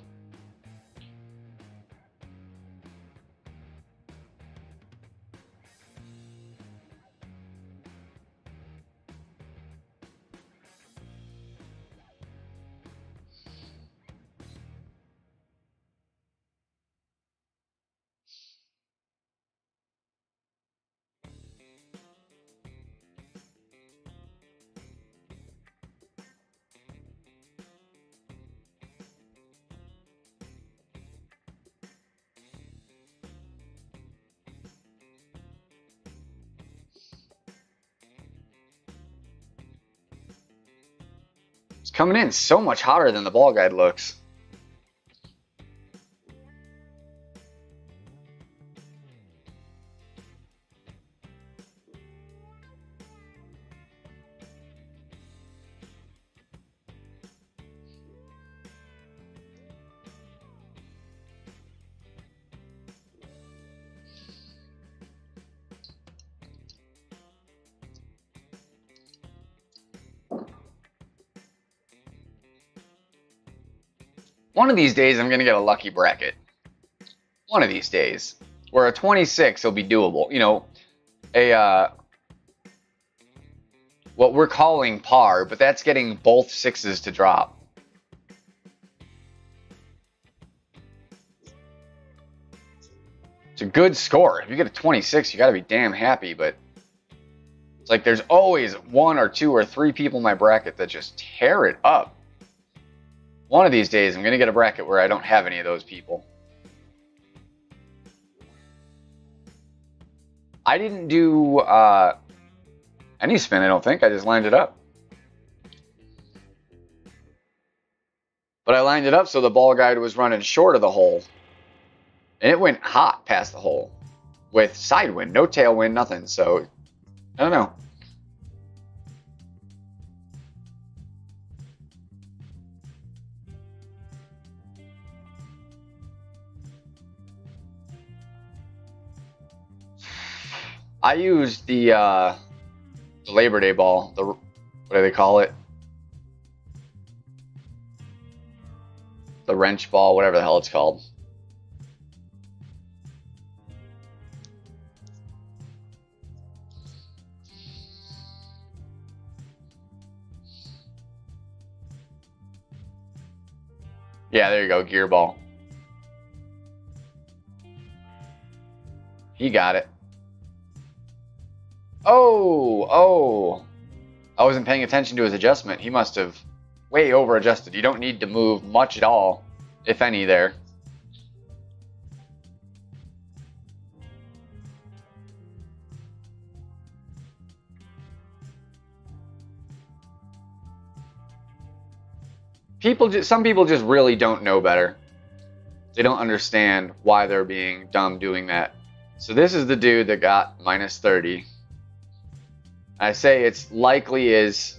It's coming in so much hotter than the ball guide looks. One of these days, I'm going to get a lucky bracket. One of these days. Where a 26 will be doable. You know, what we're calling par, but that's getting both sixes to drop. It's a good score. If you get a 26, you got to be damn happy, but it's like there's always 1 or 2 or 3 people in my bracket that just tear it up. One of these days, I'm going to get a bracket where I don't have any of those people. I didn't do any spin, I don't think. I just lined it up. But I lined it up so the ball guide was running short of the hole. And it went hot past the hole with side wind, no tailwind, nothing. So, I don't know. I used the Labor Day ball. What do they call it? The wrench ball, whatever the hell it's called. Yeah, there you go, gear ball. He got it. Oh, I wasn't paying attention to his adjustment. He must have way over adjusted. You don't need to move much at all, if any, there. Some people just really don't know better. They don't understand why they're being dumb doing that. So this is the dude that got minus 30. I say it's likely is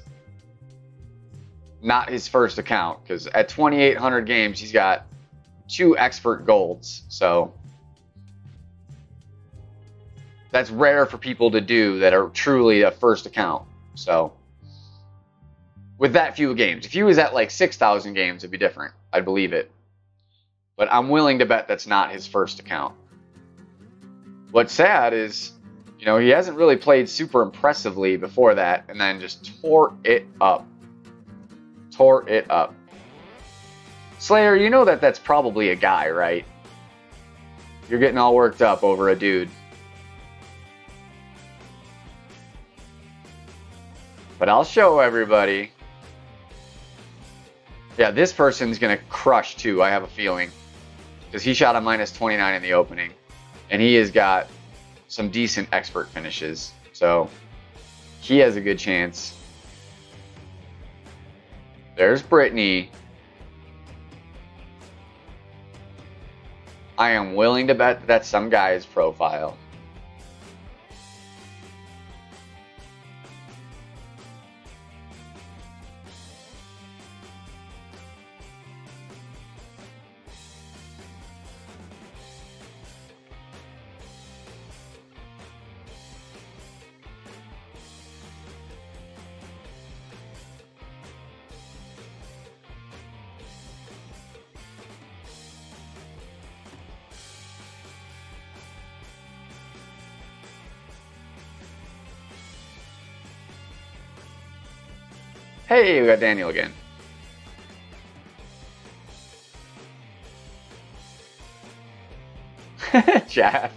not his first account, because at 2,800 games, he's got 2 expert golds. So that's rare for people to do that are truly a first account. So with that few games, if he was at like 6,000 games, it'd be different. I'd believe it. But I'm willing to bet that's not his first account. What's sad is, you know, he hasn't really played super impressively before that, and then just tore it up. Tore it up. Slayer, you know that that's probably a guy, right? You're getting all worked up over a dude. But I'll show everybody. Yeah, this person's going to crush too, I have a feeling. Because he shot a minus 29 in the opening. And he has got some decent expert finishes. So he has a good chance. There's Brittany. I am willing to bet that's some guy's profile. Hey, we got Daniel again. Jeff.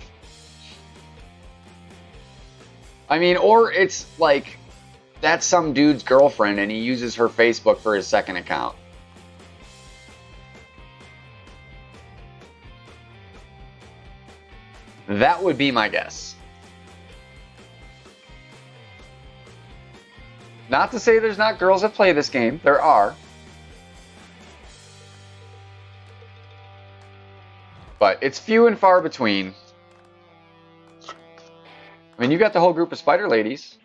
I mean, or it's like, that's some dude's girlfriend and he uses her Facebook for his second account. That would be my guess. Not to say there's not girls that play this game. There are. But it's few and far between. I mean, you got the whole group of spider ladies.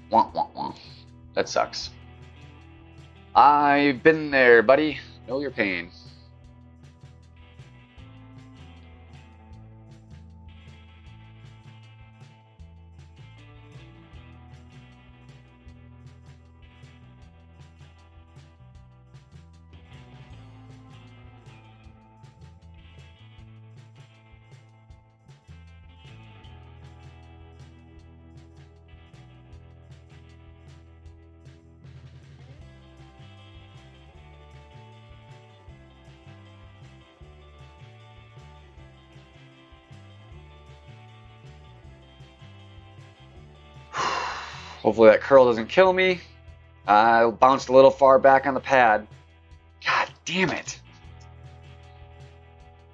Wah, wah, wah. That sucks. I've been there, buddy. Know your pain. Hopefully that curl doesn't kill me. I bounced a little far back on the pad. God damn it.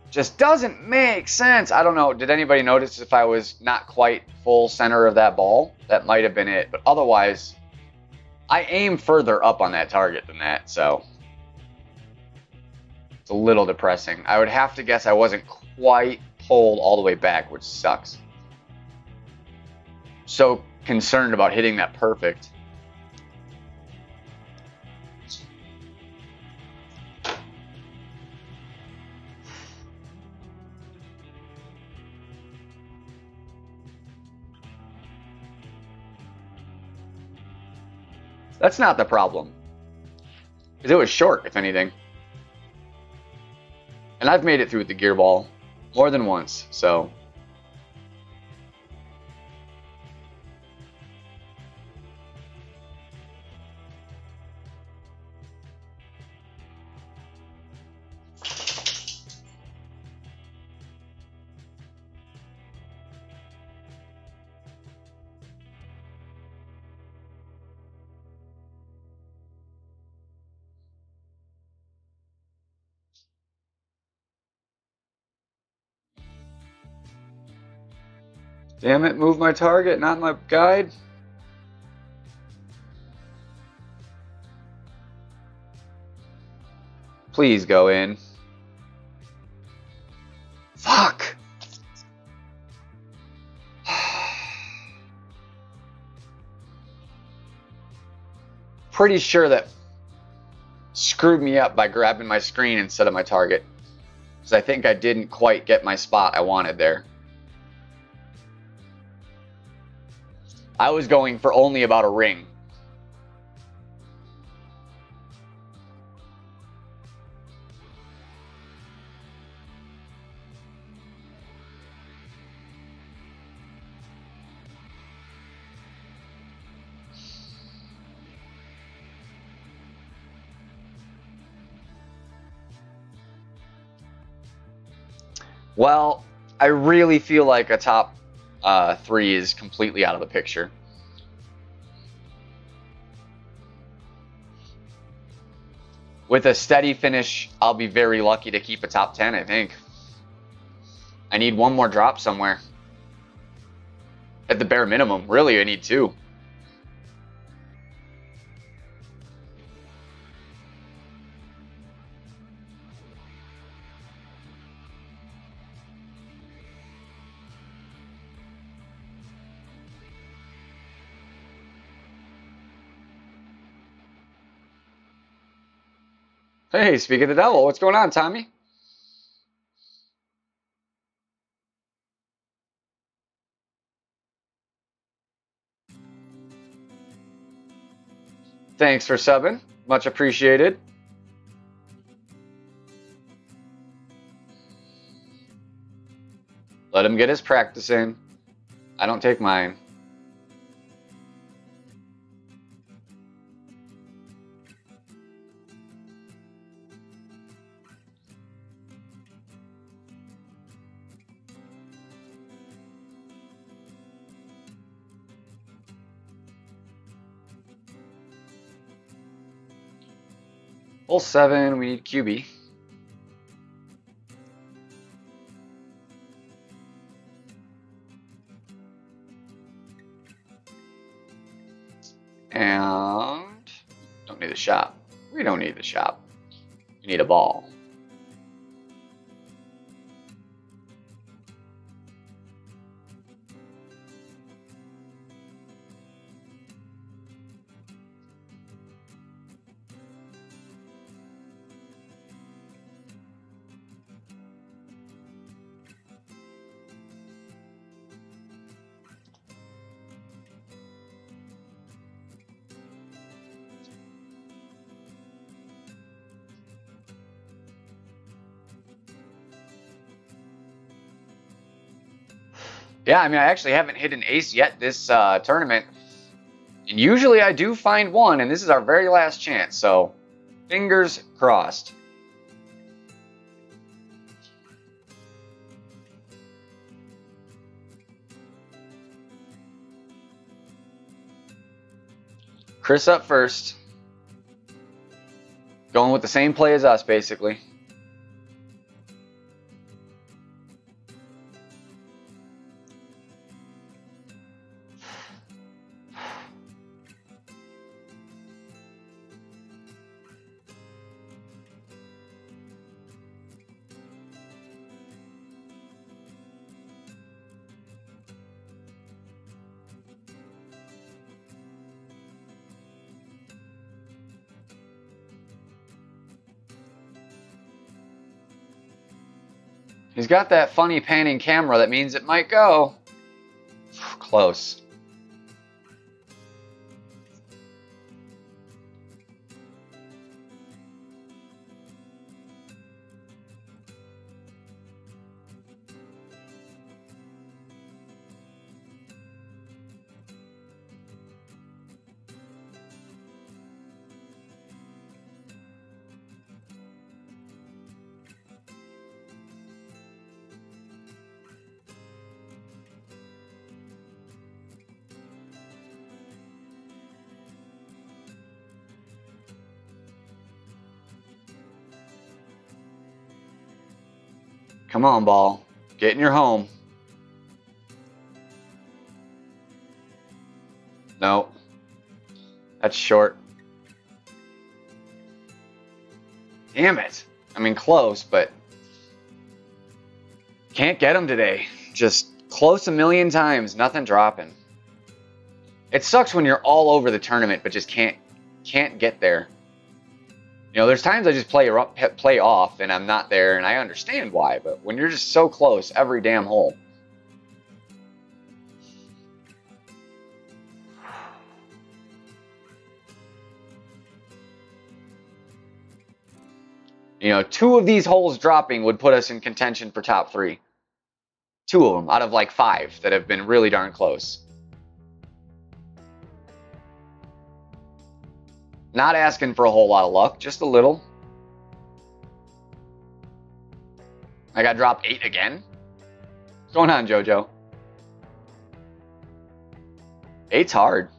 Just doesn't make sense. I don't know. Did anybody notice if I was not quite full center of that ball? That might have been it. But otherwise, I aim further up on that target than that. So it's a little depressing. I would have to guess I wasn't quite pulled all the way back, which sucks. So concerned about hitting that perfect. That's not the problem. Because it was short, if anything. And I've made it through with the gear ball more than once, so. Damn it, move my target, not my guide. Please go in. Fuck! Pretty sure that screwed me up by grabbing my screen instead of my target. Because I think I didn't quite get my spot I wanted there. I was going for only about a ring. Well, I really feel like a top 3 is completely out of the picture. With a steady finish, I'll be very lucky to keep a top 10, I think. I need one more drop somewhere. At the bare minimum. Really, I need 2. Hey, speak of the devil, what's going on, Tommy? Thanks for subbing. Much appreciated. Let him get his practice in. I don't take mine. Hole 7, we need QB. And don't need the shop. We don't need the shop. We need a ball. Yeah, I mean, I actually haven't hit an ace yet this tournament. And usually I do find one, and this is our very last chance, so fingers crossed. Chris up first. Going with the same play as us, basically. He's got that funny panning camera that means it might go. Close. Come on, ball. Get in your home. No. That's short. Damn it. I mean, close, but can't get him today. Just close a million times, nothing dropping. It sucks when you're all over the tournament, but just can't get there. You know, there's times I just play off and I'm not there, and I understand why, but when you're just so close every damn hole. You know, 2 of these holes dropping would put us in contention for top 3. 2 of them out of like 5 that have been really darn close. Not asking for a whole lot of luck, just a little. I got dropped 8 again. What's going on, JoJo? 8's hard.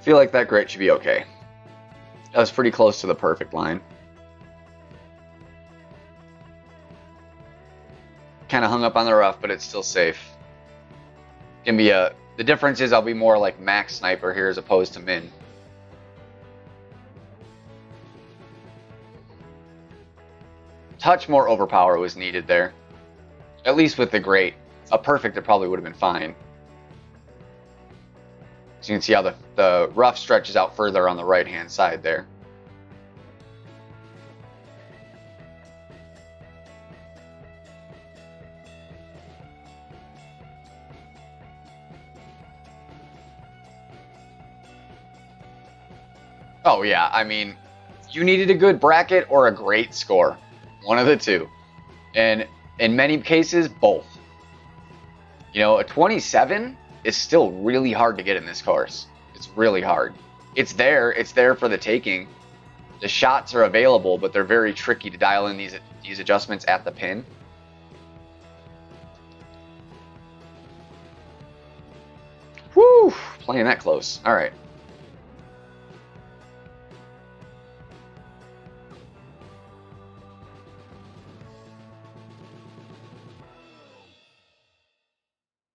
feel like that grit should be okay. That was pretty close to the perfect line. Kind of hung up on the rough, but it's still safe. Can be a. The difference is I'll be more like max sniper here as opposed to min. Touch more overpower was needed there. At least with the great. A perfect, it probably would have been fine. So you can see how the rough stretches out further on the right-hand side there. Oh yeah, I mean, you needed a good bracket or a great score. One of the two. And in many cases, both. You know, a 27 is still really hard to get in this course. It's really hard. It's there for the taking. The shots are available, but they're very tricky to dial in these adjustments at the pin. Whew, playing that close. All right.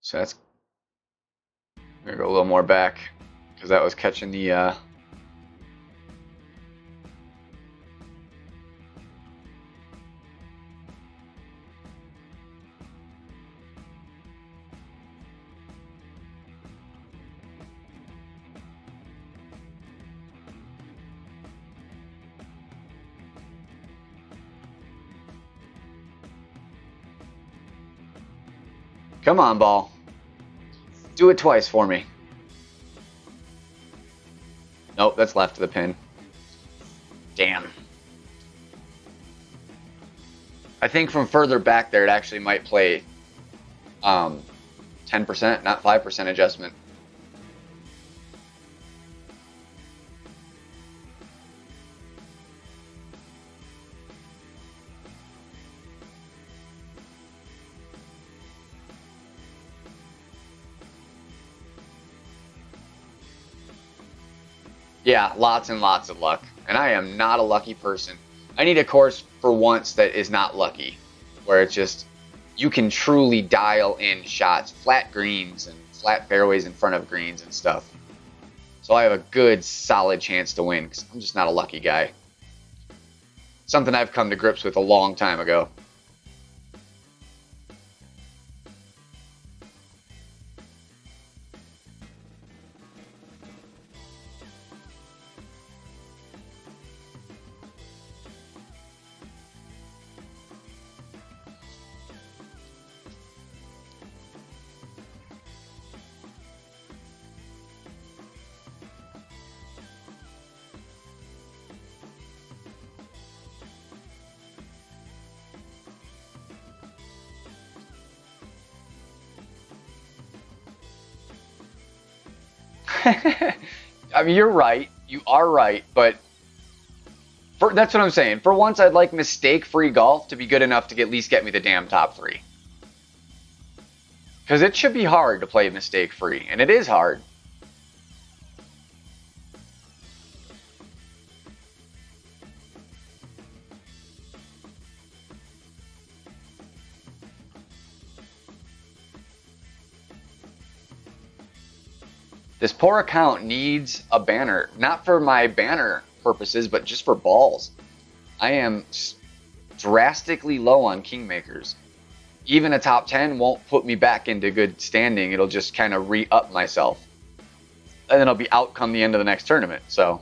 So that's, I'm gonna go a little more back because that was catching the Come on, ball. Do it twice for me. Nope, that's left of the pin. Damn. I think from further back there, it actually might play 10%, not 5% adjustment. Yeah, lots and lots of luck. And I am not a lucky person. I need a course for once that is not lucky. Where it's just, you can truly dial in shots. Flat greens and flat fairways in front of greens and stuff. So I have a good, solid chance to win. Because I'm just not a lucky guy. Something I've come to grips with a long time ago. I mean, you're right. You are right, but that's what I'm saying. For once, I'd like mistake-free golf to be good enough to at least get me the damn top 3. Because it should be hard to play mistake-free, and it is hard. This poor account needs a banner. Not for my banner purposes, but just for balls. I am drastically low on kingmakers. Even a top 10 won't put me back into good standing. It'll just kind of re-up myself. And then I'll be out come the end of the next tournament. So...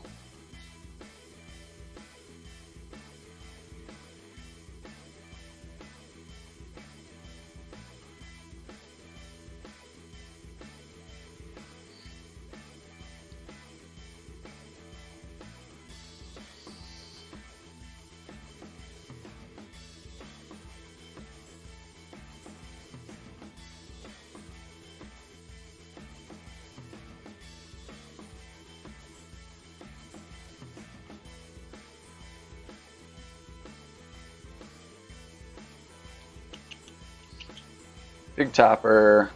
Big topper,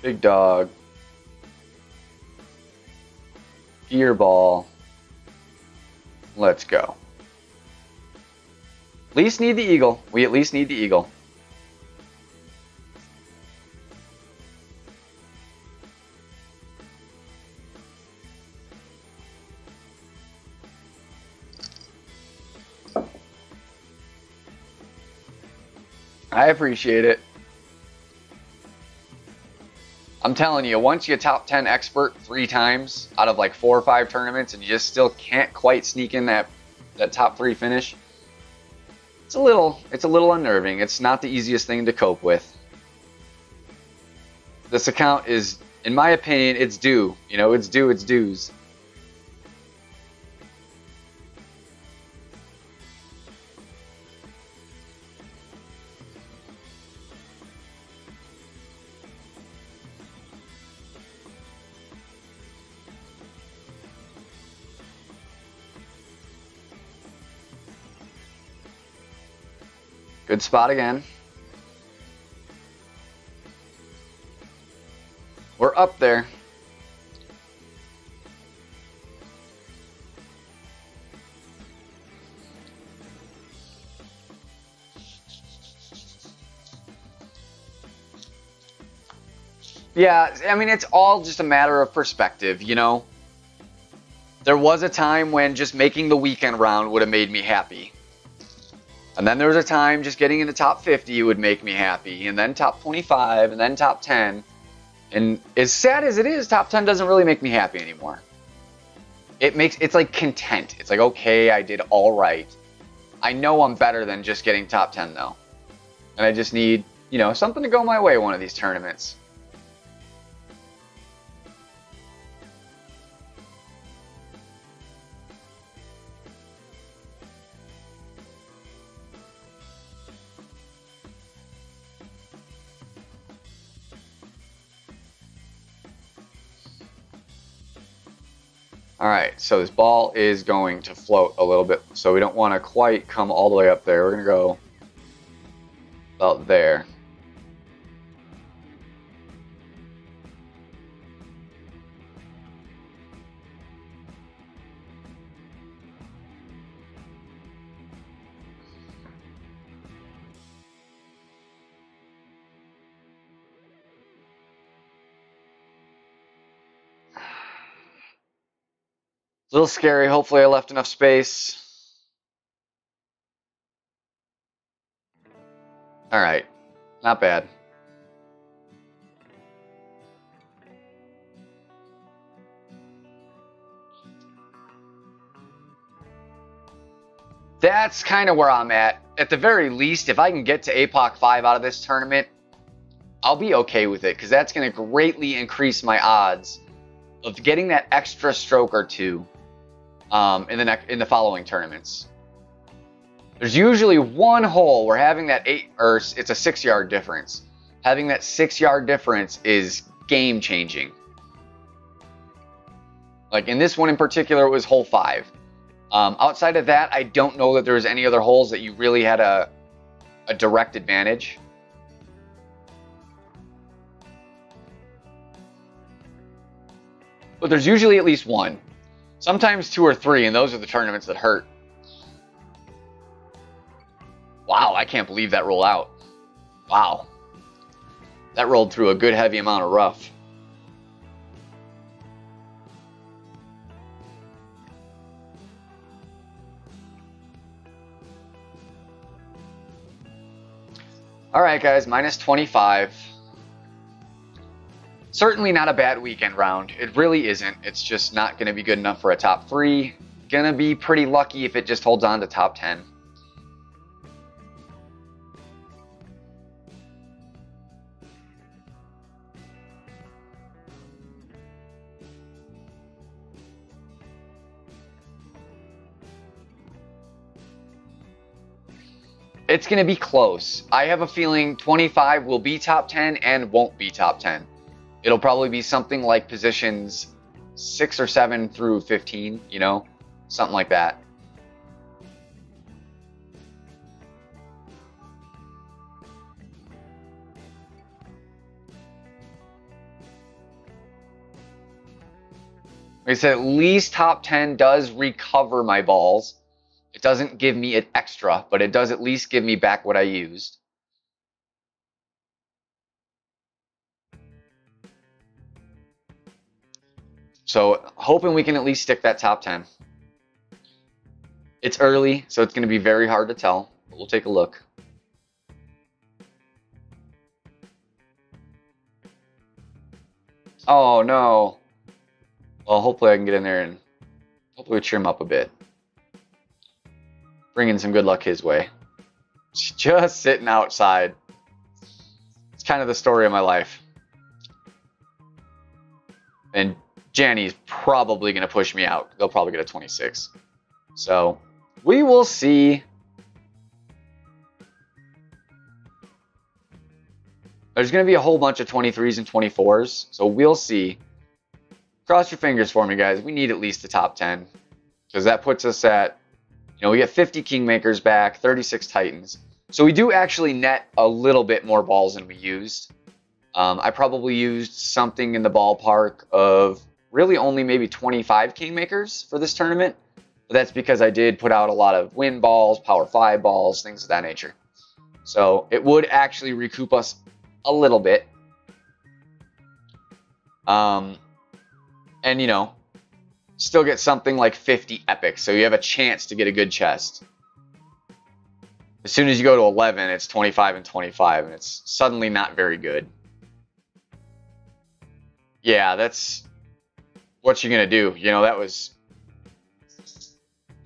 big dog. Gear ball. Let's go. At least need the eagle. We at least need the eagle. I appreciate it. I'm telling you, once you top 10 expert 3 times out of like 4 or 5 tournaments and you just still can't quite sneak in that top 3 finish, it's a little unnerving. It's not the easiest thing to cope with. This account is, in my opinion, it's due. You know, it's due its dues. Good spot again. We're up there. Yeah, I mean, it's all just a matter of perspective, you know? There was a time when just making the weekend round would have made me happy. And then there was a time just getting in the top 50 would make me happy. And then top 25, and then top 10. And as sad as it is, top 10 doesn't really make me happy anymore. It's like content. It's like, okay, I did all right. I know I'm better than just getting top 10 though. And I just need, you know, something to go my way one of these tournaments. Alright, so this ball is going to float a little bit, so we don't want to quite come all the way up there. We're going to go about there. A little scary. Hopefully I left enough space. All right. Not bad. That's kind of where I'm at. At the very least, if I can get to APOC 5 out of this tournament, I'll be okay with it, because that's going to greatly increase my odds of getting that extra stroke or two in the following tournaments. There's usually one hole where having that it's a 6-yard difference. Having that 6-yard difference is game changing. Like in this one in particular, it was hole 5. Outside of that, I don't know that there was any other holes that you really had a direct advantage. But there's usually at least one. Sometimes 2 or 3, and those are the tournaments that hurt. Wow, I can't believe that roll out. Wow. That rolled through a good heavy amount of rough. Alright guys, minus 25. Certainly not a bad weekend round. It really isn't. It's just not going to be good enough for a top 3. Gonna be pretty lucky if it just holds on to top 10. It's going to be close. I have a feeling 25 will be top 10 and won't be top 10. It'll probably be something like positions 6 or 7 through 15, you know, something like that. Like I said, at least top 10 does recover my balls. It doesn't give me an extra, but it does at least give me back what I used. So hoping we can at least stick that top 10. It's early, so it's going to be very hard to tell, but we'll take a look. Oh, no. Well, hopefully I can get in there and hopefully we cheer him up a bit. Bringing some good luck his way. Just sitting outside. It's kind of the story of my life. And Janny's probably going to push me out. They'll probably get a 26. So, we will see. There's going to be a whole bunch of 23s and 24s. So, we'll see. Cross your fingers for me, guys. We need at least the top 10. Because that puts us at, we get 50 Kingmakers back, 36 Titans. So, we do actually net a little bit more balls than we used. I probably used something in the ballpark of really only maybe 25 Kingmakers for this tournament. But that's because I did put out a lot of win balls, Power 5 balls, things of that nature. So it would actually recoup us a little bit. And, still get something like 50 epics. So you have a chance to get a good chest. As soon as you go to 11, it's 25 and 25, and it's suddenly not very good. Yeah, that's what you're going to do. That was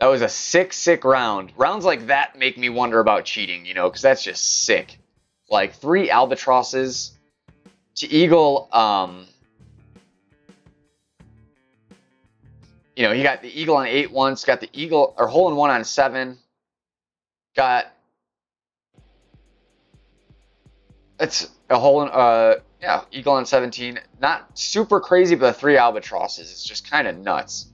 a sick round. Rounds like that make me wonder about cheating, because that's just sick. Like 3 albatrosses to eagle, he got the eagle on 8 once, got the eagle or hole in 1 on 7. It's a hole in eagle on 17. Not super crazy, but the 3 albatrosses is just kind of nuts.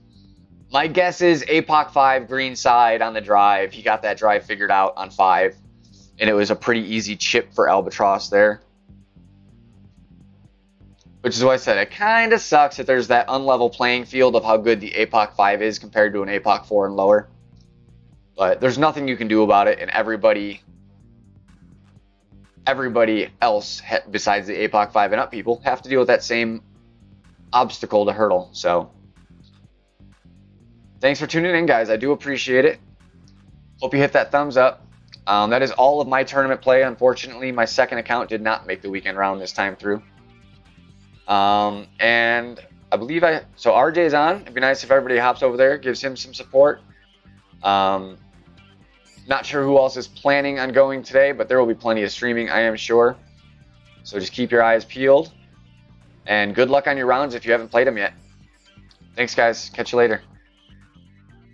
My guess is APOC 5 green side on the drive. He got that drive figured out on 5. And it was a pretty easy chip for albatross there. Which is why I said it kind of sucks that there's that unlevel playing field of how good the APOC 5 is compared to an APOC 4 and lower. But there's nothing you can do about it, and everybody else besides the APOC 5 and up people have to deal with that same obstacle to hurdle. So thanks for tuning in, guys. I do appreciate it. Hope you hit that thumbs up. That is all of my tournament play. Unfortunately, my second account did not make the weekend round this time through. And I believe so RJ's on. It'd be nice if everybody hops over there, gives him some support. Not sure who else is planning on going today, but there will be plenty of streaming, I am sure. So just keep your eyes peeled. And good luck on your rounds if you haven't played them yet. Thanks, guys. Catch you later.